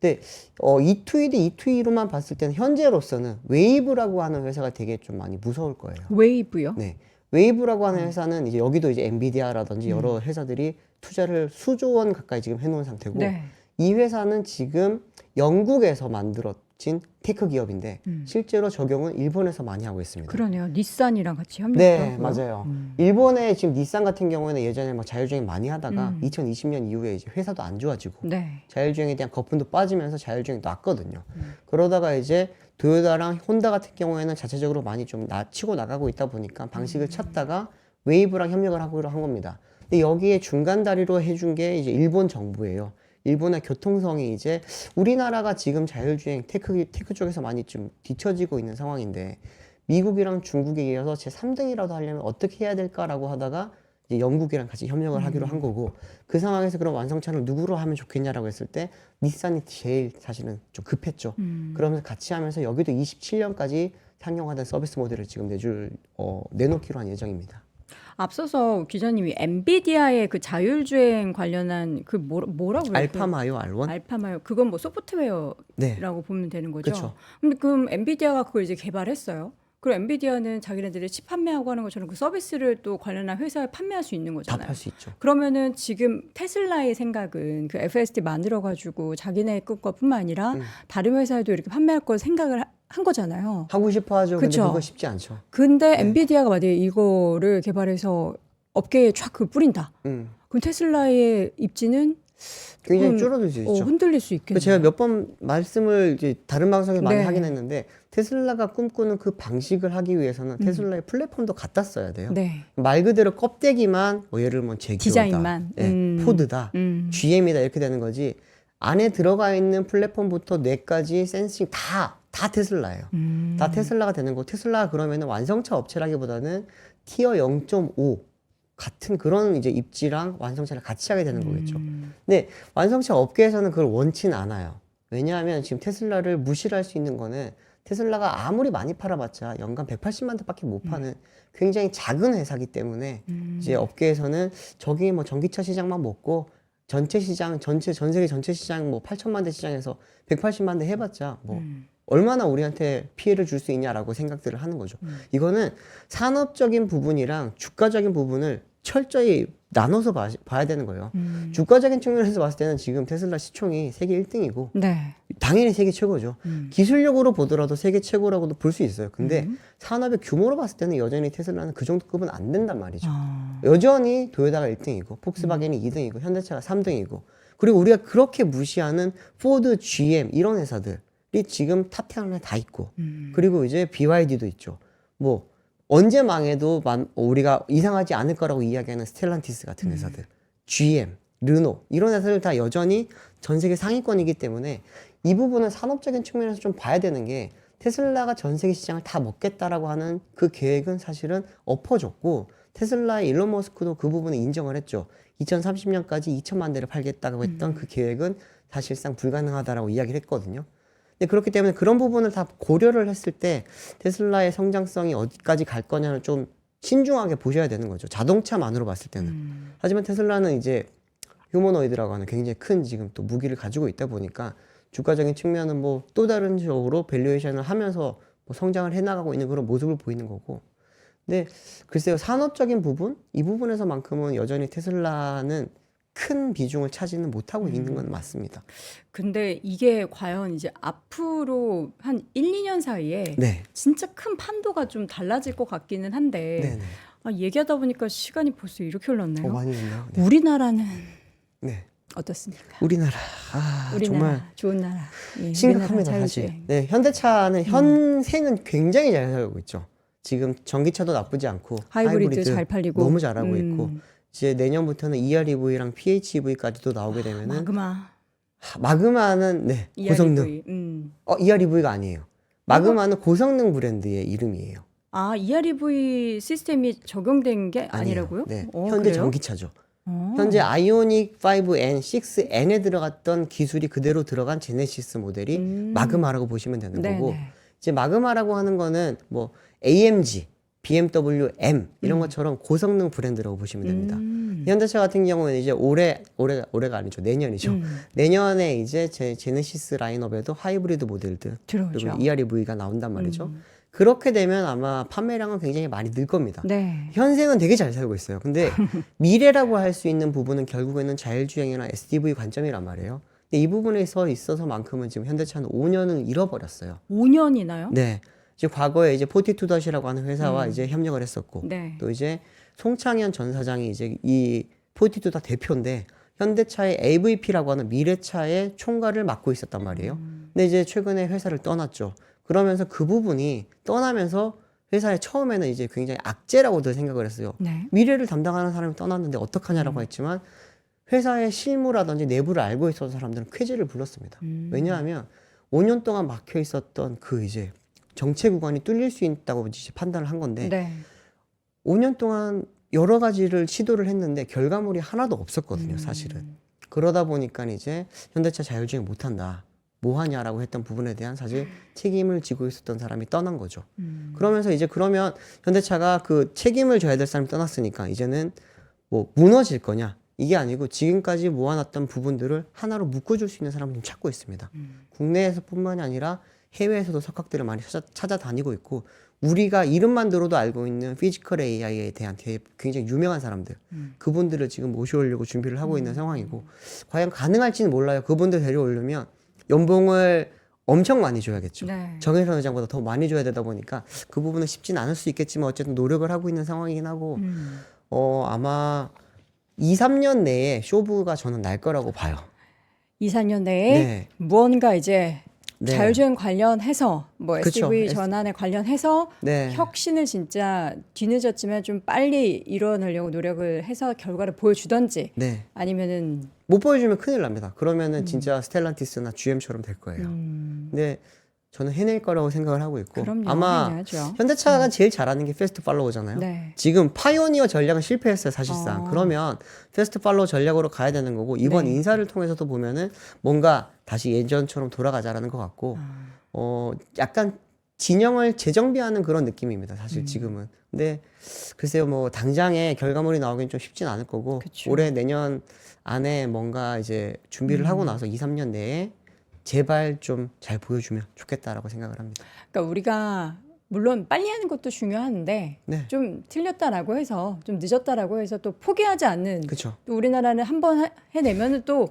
[SPEAKER 2] 근데 E2E 대 E2E로만 봤을 때는 현재로서는 웨이브라고 하는 회사가 되게 좀 많이 무서울 거예요.
[SPEAKER 1] 웨이브요?
[SPEAKER 2] 네. 웨이브라고 하는 회사는 이제 여기도 이제 엔비디아라든지 여러 회사들이 투자를 수조 원 가까이 지금 해놓은 상태고
[SPEAKER 1] 네.
[SPEAKER 2] 이 회사는 지금 영국에서 만들어진 테크 기업인데 실제로 적용은 일본에서 많이 하고 있습니다.
[SPEAKER 1] 그러네요. 닛산이랑 같이 협력을
[SPEAKER 2] 네,
[SPEAKER 1] 하고요.
[SPEAKER 2] 맞아요. 일본의 지금 닛산 같은 경우에는 예전에 뭐 자율주행 많이 하다가 2020년 이후에 이제 회사도 안 좋아지고
[SPEAKER 1] 네.
[SPEAKER 2] 자율주행에 대한 거품도 빠지면서 자율주행이 났거든요. 그러다가 이제 도요타랑 혼다 같은 경우에는 자체적으로 많이 좀 치고 나가고 있다 보니까 방식을 찾다가 웨이브랑 협력을 하기로 한 겁니다. 근데 여기에 중간 다리로 해준 게 이제 일본 정부예요. 일본의 교통성이 이제 우리나라가 지금 자율주행 테크 쪽에서 많이 좀 뒤처지고 있는 상황인데 미국이랑 중국에 이어서 제 3등이라도 하려면 어떻게 해야 될까라고 하다가 이제 영국이랑 같이 협력을 하기로 한 거고 그 상황에서 그럼 완성차를 누구로 하면 좋겠냐라고 했을 때 닛산이 제일 사실은 좀 급했죠. 그러면서 같이 하면서 여기도 27년까지 상용화된 서비스 모델을 지금 내놓기로 한 예정입니다.
[SPEAKER 1] 앞서서 기자님이 엔비디아의 그 자율주행 관련한 그 뭐라고 그래요?
[SPEAKER 2] 알파마요, R1?
[SPEAKER 1] 알파마요. 그건 뭐 소프트웨어라고
[SPEAKER 2] 네.
[SPEAKER 1] 보면 되는 거죠.
[SPEAKER 2] 그쵸.
[SPEAKER 1] 근데 그럼 엔비디아가 그걸 이제 개발했어요. 그럼 엔비디아는 자기네들이 칩 판매하고 하는 것처럼 그 서비스를 또 관련한 회사에 판매할 수 있는
[SPEAKER 2] 다
[SPEAKER 1] 거잖아요.
[SPEAKER 2] 팔 수 있죠.
[SPEAKER 1] 그러면은 지금 테슬라의 생각은 그 FSD 만들어 가지고 자기네 것뿐만 아니라 다른 회사에도 이렇게 판매할 걸 생각을 한 거잖아요.
[SPEAKER 2] 하고 싶어 하죠. 근데
[SPEAKER 1] 그쵸.
[SPEAKER 2] 그거 쉽지 않죠.
[SPEAKER 1] 근데 엔비디아가 만약에 이거를 개발해서 업계에 쫙 그 뿌린다. 그럼 테슬라의 입지는
[SPEAKER 2] 굉장히 줄어들 수 있죠.
[SPEAKER 1] 흔들릴 수 있겠네요.
[SPEAKER 2] 제가 몇 번 말씀을 이제 다른 방송에서 많이
[SPEAKER 1] 네.
[SPEAKER 2] 하긴 했는데 테슬라가 꿈꾸는 그 방식을 하기 위해서는 테슬라의 플랫폼도 갖다 써야 돼요.
[SPEAKER 1] 네.
[SPEAKER 2] 말 그대로 껍데기만 뭐 예를 들면 제기어다,
[SPEAKER 1] 디자인만.
[SPEAKER 2] 포드다, GM이다 이렇게 되는 거지. 안에 들어가 있는 플랫폼부터 뇌까지 센싱 다 테슬라예요. 다 테슬라가 되는 거. 테슬라가 그러면은 완성차 업체라기보다는 티어 0.5 같은 그런 이제 입지랑 완성차를 같이 하게 되는 거겠죠. 근데 완성차 업계에서는 그걸 원치는 않아요. 왜냐하면 지금 테슬라를 무시할 수 있는 거는 테슬라가 아무리 많이 팔아봤자 연간 180만 대밖에 못 파는 굉장히 작은 회사기 때문에 이제 업계에서는 저기 뭐 전기차 시장만 먹고 전체 시장, 전 세계 전체 시장 뭐 8천만 대 시장에서 180만 대 해봤자 뭐 얼마나 우리한테 피해를 줄 수 있냐라고 생각들을 하는 거죠. 이거는 산업적인 부분이랑 주가적인 부분을 철저히 나눠서 봐야 되는 거예요. 주가적인 측면에서 봤을 때는 지금 테슬라 시총이 세계 1등이고
[SPEAKER 1] 네.
[SPEAKER 2] 당연히 세계 최고죠. 기술력으로 보더라도 세계 최고라고도 볼 수 있어요. 근데 산업의 규모로 봤을 때는 여전히 테슬라는 그 정도 급은 안 된단 말이죠. 여전히 도요타가 1등이고 폭스바겐이 2등이고 현대차가 3등이고 그리고 우리가 그렇게 무시하는 포드, GM 이런 회사들이 지금 탑10에 다 있고 그리고 이제 BYD도 있죠. 뭐 언제 망해도 우리가 이상하지 않을 거라고 이야기하는 스텔란티스 같은 회사들, GM, 르노 이런 회사들 다 여전히 전 세계 상위권이기 때문에 이 부분은 산업적인 측면에서 좀 봐야 되는 게 테슬라가 전 세계 시장을 다 먹겠다라고 하는 그 계획은 사실은 엎어졌고 테슬라의 일론 머스크도 그 부분을 인정을 했죠. 2030년까지 2천만 대를 팔겠다고 했던 그 계획은 사실상 불가능하다라고 이야기를 했거든요. 근데 그렇기 때문에 그런 부분을 다 고려를 했을 때 테슬라의 성장성이 어디까지 갈 거냐를 좀 신중하게 보셔야 되는 거죠. 자동차만으로 봤을 때는. 하지만 테슬라는 이제 휴머노이드라고 하는 굉장히 큰 지금 또 무기를 가지고 있다 보니까 주가적인 측면은 뭐 또 다른 쪽으로 밸류에이션을 하면서 뭐 성장을 해나가고 있는 그런 모습을 보이는 거고. 근데 글쎄요, 산업적인 부분? 이 부분에서만큼은 여전히 테슬라는 큰 비중을 차지는 못하고 있는 건 맞습니다.
[SPEAKER 1] 근데 이게 과연 이제 앞으로 한 1, 2년 사이에
[SPEAKER 2] 네.
[SPEAKER 1] 진짜 큰 판도가 좀 달라질 것 같기는 한데
[SPEAKER 2] 네네.
[SPEAKER 1] 얘기하다 보니까 시간이 벌써 이렇게 흘렀네요.
[SPEAKER 2] 많이 됐네요. 네.
[SPEAKER 1] 우리나라는
[SPEAKER 2] 네.
[SPEAKER 1] 어떻습니까?
[SPEAKER 2] 우리나라.
[SPEAKER 1] 우리나라
[SPEAKER 2] 정말
[SPEAKER 1] 좋은 나라. 예,
[SPEAKER 2] 심각합니다,
[SPEAKER 1] 우리나라
[SPEAKER 2] 사실.
[SPEAKER 1] 자율주행.
[SPEAKER 2] 네, 현대차는 현생은 굉장히 잘 살고 있죠. 지금 전기차도 나쁘지 않고
[SPEAKER 1] 하이브리드 잘 팔리고
[SPEAKER 2] 너무 잘하고 있고 이제 내년부터는 EREV랑 PHEV까지도 나오게 되면은 마그마는 네,
[SPEAKER 1] EREV.
[SPEAKER 2] 고성능. EREV가 아니에요. 마그마는 고성능 브랜드의 이름이에요.
[SPEAKER 1] 아, EREV 시스템이 적용된 게 아니라고요?
[SPEAKER 2] 네,
[SPEAKER 1] 어,
[SPEAKER 2] 현대
[SPEAKER 1] 그래요?
[SPEAKER 2] 전기차죠. 현재 아이오닉 5N, 6N에 들어갔던 기술이 그대로 들어간 제네시스 모델이 마그마라고 보시면 되는 거고 이제 마그마라고 하는 거는 뭐 AMG, BMW M 이런 것처럼 고성능 브랜드라고 보시면 됩니다. 현대차 같은 경우는 이제 올해가 아니죠. 내년이죠. 내년에 이제 제네시스 라인업에도 하이브리드 모델들
[SPEAKER 1] 들어오죠.
[SPEAKER 2] 그리고 EREV가 나온단 말이죠. 그렇게 되면 아마 판매량은 굉장히 많이 늘 겁니다.
[SPEAKER 1] 네.
[SPEAKER 2] 현생은 되게 잘 살고 있어요. 근데 미래라고 할 수 있는 부분은 결국에는 자율주행이나 SDV 관점이란 말이에요. 근데 이 부분에서 있어서만큼은 지금 현대차는 5년을 잃어버렸어요.
[SPEAKER 1] 5년이나요?
[SPEAKER 2] 네. 지금 과거에 이제 포티투더시라고 하는 회사와 이제 협력을 했었고
[SPEAKER 1] 네.
[SPEAKER 2] 또 이제 송창현 전 사장이 이제 이 포티투더 대표인데 현대차의 AVP라고 하는 미래차의 총괄을 맡고 있었단 말이에요. 근데 이제 최근에 회사를 떠났죠. 그러면서 그 부분이 떠나면서 회사에 처음에는 이제 굉장히 악재라고들 생각을 했어요.
[SPEAKER 1] 네.
[SPEAKER 2] 미래를 담당하는 사람이 떠났는데 어떡하냐라고 했지만 회사의 실무라든지 내부를 알고 있어서 사람들은 쾌재를 불렀습니다. 왜냐하면 5년 동안 막혀 있었던 그 이제 정체 구간이 뚫릴 수 있다고 이제 판단을 한 건데
[SPEAKER 1] 네.
[SPEAKER 2] 5년 동안 여러 가지를 시도를 했는데 결과물이 하나도 없었거든요, 사실은. 그러다 보니까 이제 현대차 자율주행 못한다. 뭐 하냐라고 했던 부분에 대한 사실 책임을 지고 있었던 사람이 떠난 거죠. 그러면서 이제 그러면 현대차가 그 책임을 져야 될 사람이 떠났으니까 이제는 뭐 무너질 거냐? 이게 아니고 지금까지 모아놨던 부분들을 하나로 묶어줄 수 있는 사람을 좀 찾고 있습니다. 국내에서뿐만이 아니라 해외에서도 석학들을 많이 찾아다니고 있고 우리가 이름만 들어도 알고 있는 피지컬 AI에 대한 굉장히 유명한 사람들 그분들을 지금 모셔오려고 준비를 하고 있는 상황이고 과연 가능할지는 몰라요. 그분들 데려오려면 연봉을 엄청 많이 줘야겠죠.
[SPEAKER 1] 네.
[SPEAKER 2] 정혜선 회장보다 더 많이 줘야 되다 보니까 그 부분은 쉽진 않을 수 있겠지만 어쨌든 노력을 하고 있는 상황이긴 하고 아마 2, 3년 내에 쇼부가 저는 날 거라고 봐요.
[SPEAKER 1] 2, 4년 내에
[SPEAKER 2] 네.
[SPEAKER 1] 무언가 이제
[SPEAKER 2] 네.
[SPEAKER 1] 자율주행 관련해서 뭐
[SPEAKER 2] 그쵸.
[SPEAKER 1] SDV 전환에 관련해서
[SPEAKER 2] 네.
[SPEAKER 1] 혁신을 진짜 뒤늦었지만 좀 빨리 이뤄내려고 노력을 해서 결과를 보여주던지
[SPEAKER 2] 네.
[SPEAKER 1] 아니면은
[SPEAKER 2] 못 보여주면 큰일 납니다. 그러면은 진짜 스텔란티스나 GM처럼 될 거예요. 근데 저는 해낼 거라고 생각을 하고 있고
[SPEAKER 1] 그럼요.
[SPEAKER 2] 아마
[SPEAKER 1] 해내야죠.
[SPEAKER 2] 현대차가 제일 잘하는 게 패스트 팔로우잖아요.
[SPEAKER 1] 네.
[SPEAKER 2] 지금 파이오니어 전략은 실패했어요, 사실상. 그러면 패스트 팔로우 전략으로 가야 되는 거고 이번
[SPEAKER 1] 네.
[SPEAKER 2] 인사를 통해서도 보면은 뭔가 다시 예전처럼 돌아가자라는 것 같고 약간 진영을 재정비하는 그런 느낌입니다, 사실 지금은. 근데 글쎄요, 뭐 당장에 결과물이 나오긴 좀 쉽진 않을 거고
[SPEAKER 1] 그쵸.
[SPEAKER 2] 올해 내년 안에 뭔가 이제 준비를 하고 나서 2, 3년 내에 제발 좀 잘 보여주면 좋겠다라고 생각을 합니다.
[SPEAKER 1] 그러니까 우리가 물론 빨리 하는 것도 중요한데
[SPEAKER 2] 네.
[SPEAKER 1] 좀 틀렸다라고 해서 좀 늦었다라고 해서 또 포기하지 않는
[SPEAKER 2] 그렇죠.
[SPEAKER 1] 또 우리나라는 한번 해내면은 또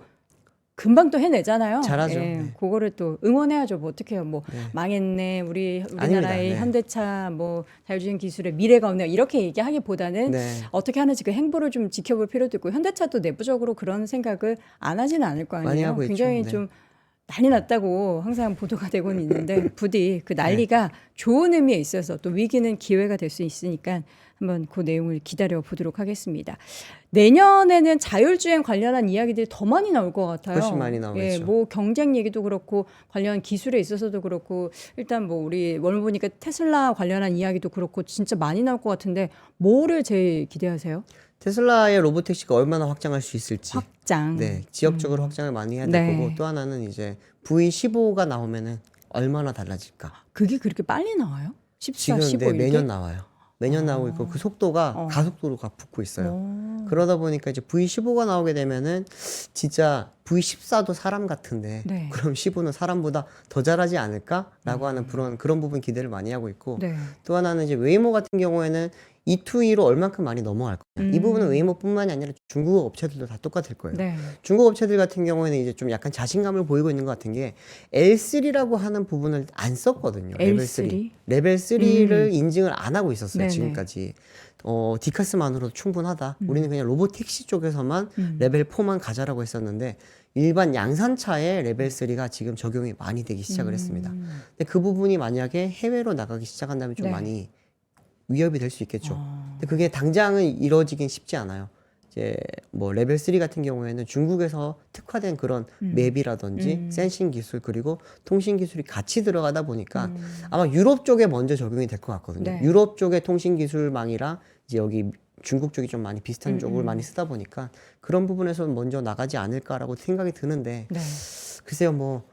[SPEAKER 1] 금방 또 해내잖아요.
[SPEAKER 2] 잘하죠.
[SPEAKER 1] 예,
[SPEAKER 2] 네.
[SPEAKER 1] 그거를 또 응원해야죠. 뭐 어떻게 해요? 뭐
[SPEAKER 2] 네.
[SPEAKER 1] 망했네. 우리나라의
[SPEAKER 2] 아닙니다. 네.
[SPEAKER 1] 현대차 뭐 자율주행 기술의 미래가 없네. 이렇게 얘기하기보다는
[SPEAKER 2] 네.
[SPEAKER 1] 어떻게 하는지 그 행보를 좀 지켜볼 필요도 있고 현대차도 내부적으로 그런 생각을 안 하지는 않을 거 아니에요.
[SPEAKER 2] 많이 하고 있죠.
[SPEAKER 1] 굉장히
[SPEAKER 2] 네.
[SPEAKER 1] 좀 난리 났다고 항상 보도가 되고는 있는데 부디 그 난리가 좋은 의미에 있어서 또 위기는 기회가 될 수 있으니까 한번 그 내용을 기다려 보도록 하겠습니다. 내년에는 자율주행 관련한 이야기들이 더 많이 나올 것 같아요.
[SPEAKER 2] 훨씬 많이 나오겠죠.
[SPEAKER 1] 예, 뭐 경쟁 얘기도 그렇고 관련 기술에 있어서도 그렇고 일단 뭐 우리 오늘 보니까 테슬라 관련한 이야기도 그렇고 진짜 많이 나올 것 같은데 뭐를 제일 기대하세요?
[SPEAKER 2] 테슬라의 로보택시가 얼마나 확장할 수 있을지.
[SPEAKER 1] 확장.
[SPEAKER 2] 네, 지역적으로 확장을 많이 해야 될
[SPEAKER 1] 네.
[SPEAKER 2] 거고 또 하나는 이제 V15가 나오면은 얼마나 달라질까.
[SPEAKER 1] 그게 그렇게 빨리 나와요? 14,
[SPEAKER 2] 지금
[SPEAKER 1] 15
[SPEAKER 2] 네,
[SPEAKER 1] 이렇게?
[SPEAKER 2] 매년 나와요. 매년 나오고 있고 그 속도가 가속도로가 붙고 있어요. 그러다 보니까 이제 V15가 나오게 되면은 진짜 V14도 사람 같은데
[SPEAKER 1] 네.
[SPEAKER 2] 그럼 15는 사람보다 더 잘하지 않을까라고 하는 그런 부분 기대를 많이 하고 있고
[SPEAKER 1] 네.
[SPEAKER 2] 또 하나는 이제 웨이모 같은 경우에는 E2E로 얼만큼 많이 넘어갈 거냐. 이 부분은 웨이모뿐만이 아니라 중국 업체들도 다 똑같을 거예요.
[SPEAKER 1] 네.
[SPEAKER 2] 중국 업체들 같은 경우에는 이제 좀 약간 자신감을 보이고 있는 것 같은 게 L3라고 하는 부분을 안 썼거든요.
[SPEAKER 1] L3?
[SPEAKER 2] 레벨 3를 인증을 안 하고 있었어요.
[SPEAKER 1] 네네.
[SPEAKER 2] 지금까지. 디카스만으로도 충분하다. 우리는 그냥 로보택시 쪽에서만 레벨 4만 가자라고 했었는데 일반 양산차에 레벨 3가 지금 적용이 많이 되기 시작을 했습니다. 근데 그 부분이 만약에 해외로 나가기 시작한다면 좀
[SPEAKER 1] 네.
[SPEAKER 2] 많이 위협이 될 수 있겠죠. 근데 그게 당장은 이루어지긴 쉽지 않아요. 이제 뭐 레벨 3 같은 경우에는 중국에서 특화된 그런 맵이라든지 센싱 기술 그리고 통신 기술이 같이 들어가다 보니까 아마 유럽 쪽에 먼저 적용이 될 것 같거든요.
[SPEAKER 1] 네.
[SPEAKER 2] 유럽 쪽의 통신 기술망이랑 이제 여기 중국 쪽이 좀 많이 비슷한 쪽을 많이 쓰다 보니까 그런 부분에서 먼저 나가지 않을까라고 생각이 드는데
[SPEAKER 1] 네.
[SPEAKER 2] 글쎄요 뭐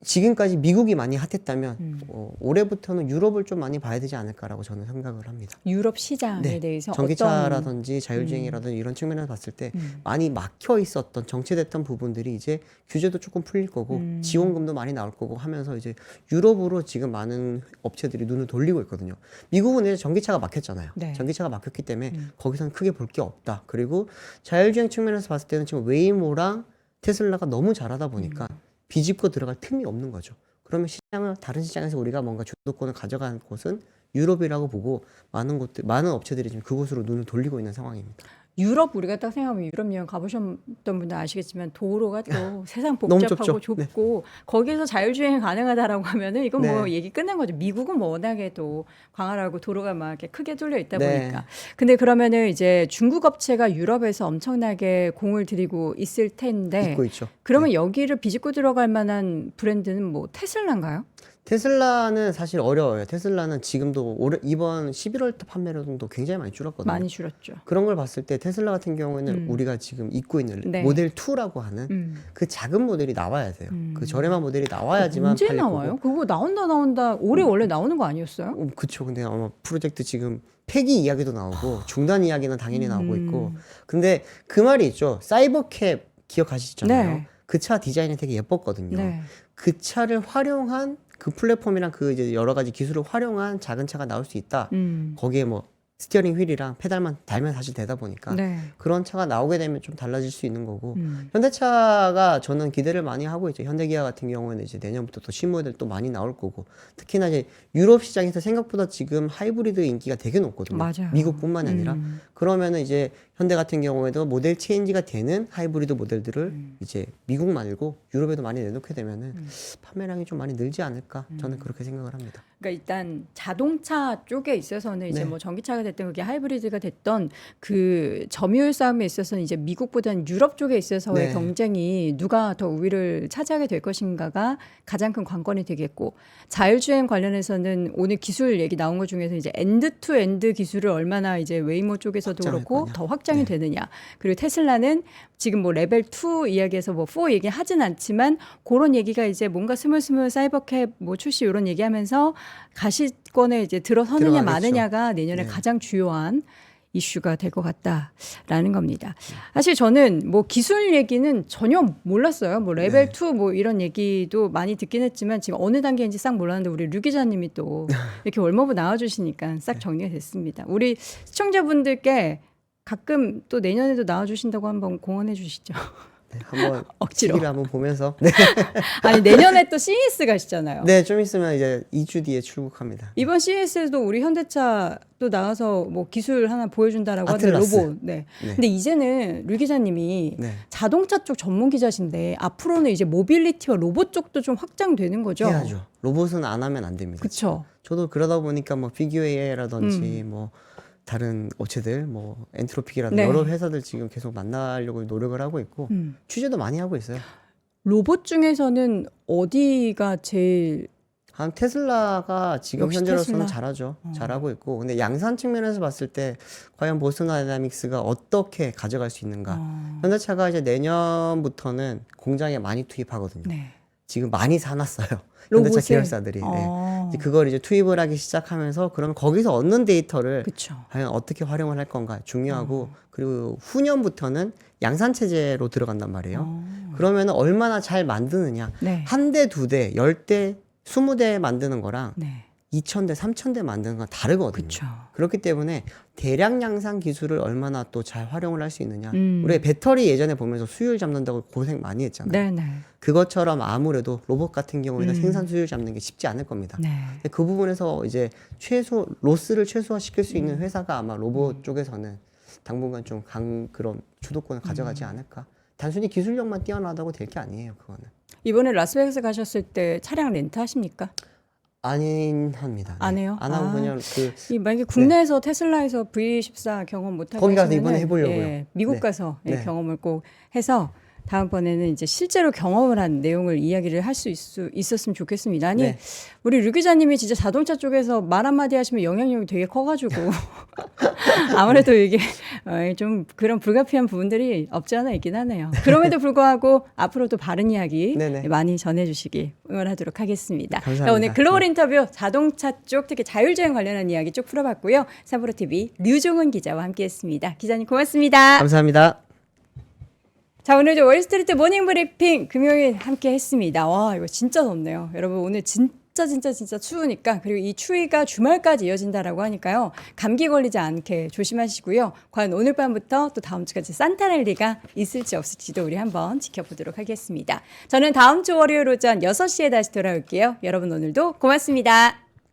[SPEAKER 2] 지금까지 미국이 많이 핫했다면 올해부터는 유럽을 좀 많이 봐야 되지 않을까라고 저는 생각을 합니다.
[SPEAKER 1] 유럽 시장에
[SPEAKER 2] 네.
[SPEAKER 1] 대해서
[SPEAKER 2] 전기차라든지 자율주행이라든지 이런 측면에서 봤을 때 많이 막혀 있었던 정체됐던 부분들이 이제 규제도 조금 풀릴 거고 지원금도 많이 나올 거고 하면서 이제 유럽으로 지금 많은 업체들이 눈을 돌리고 있거든요. 미국은 이제 전기차가 막혔잖아요.
[SPEAKER 1] 네.
[SPEAKER 2] 전기차가 막혔기 때문에 거기서는 크게 볼 게 없다. 그리고 자율주행 측면에서 봤을 때는 지금 웨이모랑 테슬라가 너무 잘하다 보니까 비집고 들어갈 틈이 없는 거죠. 그러면 시장을 다른 시장에서 우리가 뭔가 주도권을 가져가는 곳은 유럽이라고 보고 많은 업체들이 지금 그곳으로 눈을 돌리고 있는 상황입니다.
[SPEAKER 1] 유럽 우리가 딱 생각하면 유럽 여행 가보셨던 분들 아시겠지만 도로가 또 세상
[SPEAKER 2] 너무
[SPEAKER 1] 복잡하고
[SPEAKER 2] 좁죠.
[SPEAKER 1] 좁고 거기에서 자율주행이 가능하다라고 하면은 이건 뭐
[SPEAKER 2] 네.
[SPEAKER 1] 얘기 끝난 거죠. 미국은 뭐 워낙에 또 광활하고 도로가 막 이렇게 크게 뚫려 있다
[SPEAKER 2] 네.
[SPEAKER 1] 보니까. 근데 그러면은 이제 중국 업체가 유럽에서 엄청나게 공을 들이고 있을 텐데
[SPEAKER 2] 있고 있죠.
[SPEAKER 1] 그러면 여기를 비집고 들어갈 만한 브랜드는 뭐 테슬라인가요?
[SPEAKER 2] 테슬라는 사실 어려워요. 테슬라는 지금도 이번 11월 판매량도 굉장히 많이 줄었거든요.
[SPEAKER 1] 많이 줄었죠.
[SPEAKER 2] 그런 걸 봤을 때 테슬라 같은 경우에는 우리가 지금 입고 있는
[SPEAKER 1] 네.
[SPEAKER 2] 모델 2라고 하는 그 작은 모델이 나와야 돼요. 그 저렴한 모델이 나와야지만
[SPEAKER 1] 언제
[SPEAKER 2] 팔릴
[SPEAKER 1] 나와요?
[SPEAKER 2] 거고.
[SPEAKER 1] 그거 나온다. 올해 원래 나오는 거 아니었어요?
[SPEAKER 2] 그쵸. 근데 아마 프로젝트 지금 폐기 이야기도 나오고 중단 이야기는 당연히 나오고 있고. 근데 그 말이 있죠. 사이버캡 기억하시잖아요.
[SPEAKER 1] 네.
[SPEAKER 2] 그 차 디자인이 되게 예뻤거든요.
[SPEAKER 1] 네.
[SPEAKER 2] 그 차를 활용한 그 플랫폼이랑 그 이제 여러 가지 기술을 활용한 작은 차가 나올 수 있다. 거기에 뭐 스티어링 휠이랑 페달만 달면 사실 되다 보니까
[SPEAKER 1] 네.
[SPEAKER 2] 그런 차가 나오게 되면 좀 달라질 수 있는 거고 현대차가 저는 기대를 많이 하고 있죠. 현대기아 같은 경우에는 이제 내년부터 또 신모델 또 많이 나올 거고 특히나 이제 유럽 시장에서 생각보다 지금 하이브리드 인기가 되게 높거든요.
[SPEAKER 1] 맞아요.
[SPEAKER 2] 미국뿐만이 아니라 그러면은 이제 현대 같은 경우에도 모델 체인지가 되는 하이브리드 모델들을 이제 미국 말고 유럽에도 많이 내놓게 되면은 판매량이 좀 많이 늘지 않을까 저는 그렇게 생각을 합니다.
[SPEAKER 1] 그러니까 일단 자동차 쪽에 있어서는 이제
[SPEAKER 2] 네.
[SPEAKER 1] 뭐 전기차가 됐든 그게 하이브리드가 됐던 그 점유율 싸움에 있어서는 이제 미국보다는 유럽 쪽에 있어서의
[SPEAKER 2] 네.
[SPEAKER 1] 경쟁이 누가 더 우위를 차지하게 될 것인가가 가장 큰 관건이 되겠고 자율주행 관련해서는 오늘 기술 얘기 나온 것 중에서 이제 엔드 투 엔드 기술을 얼마나 이제 웨이모 쪽에서도
[SPEAKER 2] 확장할
[SPEAKER 1] 그렇고
[SPEAKER 2] 거냐.
[SPEAKER 1] 더 확장이
[SPEAKER 2] 네.
[SPEAKER 1] 되느냐 그리고 테슬라는 지금 뭐 레벨 2 이야기에서 뭐 4 얘기 하진 않지만 그런 얘기가 이제 뭔가 스물스물 사이버캡 뭐 출시 이런 얘기하면서 가시권에 이제 들어서느냐
[SPEAKER 2] 들어가겠죠.
[SPEAKER 1] 마느냐가 내년에
[SPEAKER 2] 네.
[SPEAKER 1] 가장 주요한 이슈가 될 것 같다라는 겁니다. 사실 저는 뭐 기술 얘기는 전혀 몰랐어요. 뭐 레벨 2 뭐 이런 얘기도 많이 듣긴 했지만 지금 어느 단계인지 싹 몰랐는데 우리 류 기자님이 또 이렇게 월모브 나와주시니까 싹 정리가 됐습니다. 우리 시청자분들께 가끔 또 내년에도 나와주신다고 한번 공언해 주시죠.
[SPEAKER 2] 네, 한번
[SPEAKER 1] 억지로.
[SPEAKER 2] 시기를 한번 보면서 네.
[SPEAKER 1] 아니 내년에 또 CES 가시잖아요.
[SPEAKER 2] 네, 좀 있으면 이제 2주 뒤에 출국합니다.
[SPEAKER 1] 이번 CES에도 우리 현대차 또 나와서 뭐 기술 하나 보여준다라고 하던데
[SPEAKER 2] 아틀라스.
[SPEAKER 1] 로봇. 네.
[SPEAKER 2] 네.
[SPEAKER 1] 근데 이제는 류 기자님이
[SPEAKER 2] 네.
[SPEAKER 1] 자동차 쪽 전문 기자신데 앞으로는 이제 모빌리티와 로봇 쪽도 좀 확장되는 거죠.
[SPEAKER 2] 해야죠. 로봇은 안 하면 안 됩니다.
[SPEAKER 1] 그렇죠.
[SPEAKER 2] 저도 그러다 보니까 뭐 피규어라든지 뭐 다른 업체들 뭐 엔트로픽이라든지
[SPEAKER 1] 네.
[SPEAKER 2] 여러 회사들 지금 계속 만나려고 노력을 하고 있고 취재도 많이 하고 있어요.
[SPEAKER 1] 로봇 중에서는 어디가 제일
[SPEAKER 2] 한 테슬라가 지금
[SPEAKER 1] 역시
[SPEAKER 2] 현재로서는
[SPEAKER 1] 테슬라.
[SPEAKER 2] 잘하죠. 잘하고 있고. 근데 양산 측면에서 봤을 때 과연 보스턴 다이나믹스가 어떻게 가져갈 수 있는가. 현대차가 이제 내년부터는 공장에 많이 투입하거든요.
[SPEAKER 1] 네.
[SPEAKER 2] 지금 많이 사놨어요. 현대차
[SPEAKER 1] 로봇을?
[SPEAKER 2] 계열사들이. 네. 이제 그걸 이제 투입을 하기 시작하면서 그러면 거기서 얻는 데이터를
[SPEAKER 1] 그렇죠.
[SPEAKER 2] 과연 어떻게 활용을 할 건가 중요하고 그리고 후년부터는 양산 체제로 들어간단 말이에요. 그러면 얼마나 잘 만드느냐.
[SPEAKER 1] 네.
[SPEAKER 2] 한 대, 두 대, 10대, 20대 만드는 거랑
[SPEAKER 1] 네.
[SPEAKER 2] 2,000대, 3,000대 만드는 건 다르거든요.
[SPEAKER 1] 그쵸.
[SPEAKER 2] 그렇기 때문에 대량 양산 기술을 얼마나 또 잘 활용을 할 수 있느냐. 우리 배터리 예전에 보면서 수율 잡는다고 고생 많이 했잖아요.
[SPEAKER 1] 네, 네.
[SPEAKER 2] 그것처럼 아무래도 로봇 같은 경우에는 생산 수율 잡는 게 쉽지 않을 겁니다.
[SPEAKER 1] 네.
[SPEAKER 2] 근데 그 부분에서 이제 로스를 최소화시킬 수 있는 회사가 아마 로봇 쪽에서는 당분간 좀 그런 주도권을 가져가지 않을까. 단순히 기술력만 뛰어나다고 될 게 아니에요, 그거는.
[SPEAKER 1] 이번에 라스베가스 가셨을 때 차량 렌트 하십니까?
[SPEAKER 2] 아닌 합니다. 네.
[SPEAKER 1] 안 해요?
[SPEAKER 2] 안 하고
[SPEAKER 1] 아.
[SPEAKER 2] 그냥
[SPEAKER 1] 만약에 국내에서 테슬라에서 V14 경험 못하고
[SPEAKER 2] 거기 가서
[SPEAKER 1] 하시면은,
[SPEAKER 2] 이번에 해보려고요.
[SPEAKER 1] 예, 미국
[SPEAKER 2] 네.
[SPEAKER 1] 가서 예,
[SPEAKER 2] 네.
[SPEAKER 1] 경험을 꼭 해서 다음번에는 이제 실제로 경험을 한 내용을 이야기를 할 수 있었으면 좋겠습니다. 아니,
[SPEAKER 2] 네.
[SPEAKER 1] 우리 류 기자님이 진짜 자동차 쪽에서 말 한마디 하시면 영향력이 되게 커가지고 아무래도 이게 좀 그런 불가피한 부분들이 없지 않아 있긴 하네요. 그럼에도 불구하고 앞으로도 바른 이야기
[SPEAKER 2] 네네.
[SPEAKER 1] 많이 전해주시기 응원하도록 하겠습니다.
[SPEAKER 2] 감사합니다.
[SPEAKER 1] 오늘 글로벌
[SPEAKER 2] 네.
[SPEAKER 1] 인터뷰 자동차 쪽 특히 자율주행 관련한 이야기 쭉 풀어봤고요. 사브로TV 류종은 기자와 함께했습니다. 기자님 고맙습니다.
[SPEAKER 2] 감사합니다.
[SPEAKER 1] 자, 오늘도 월스트리트 모닝 브리핑 금요일 함께 했습니다. 와, 이거 진짜 덥네요. 여러분, 오늘 진짜 추우니까, 그리고 이 추위가 주말까지 이어진다라고 하니까요. 감기 걸리지 않게 조심하시고요. 과연 오늘 밤부터 또 다음 주까지 산타랠리가 있을지 없을지도 우리 한번 지켜보도록 하겠습니다. 저는 다음 주 월요일 오전 6시에 다시 돌아올게요. 여러분, 오늘도 고맙습니다.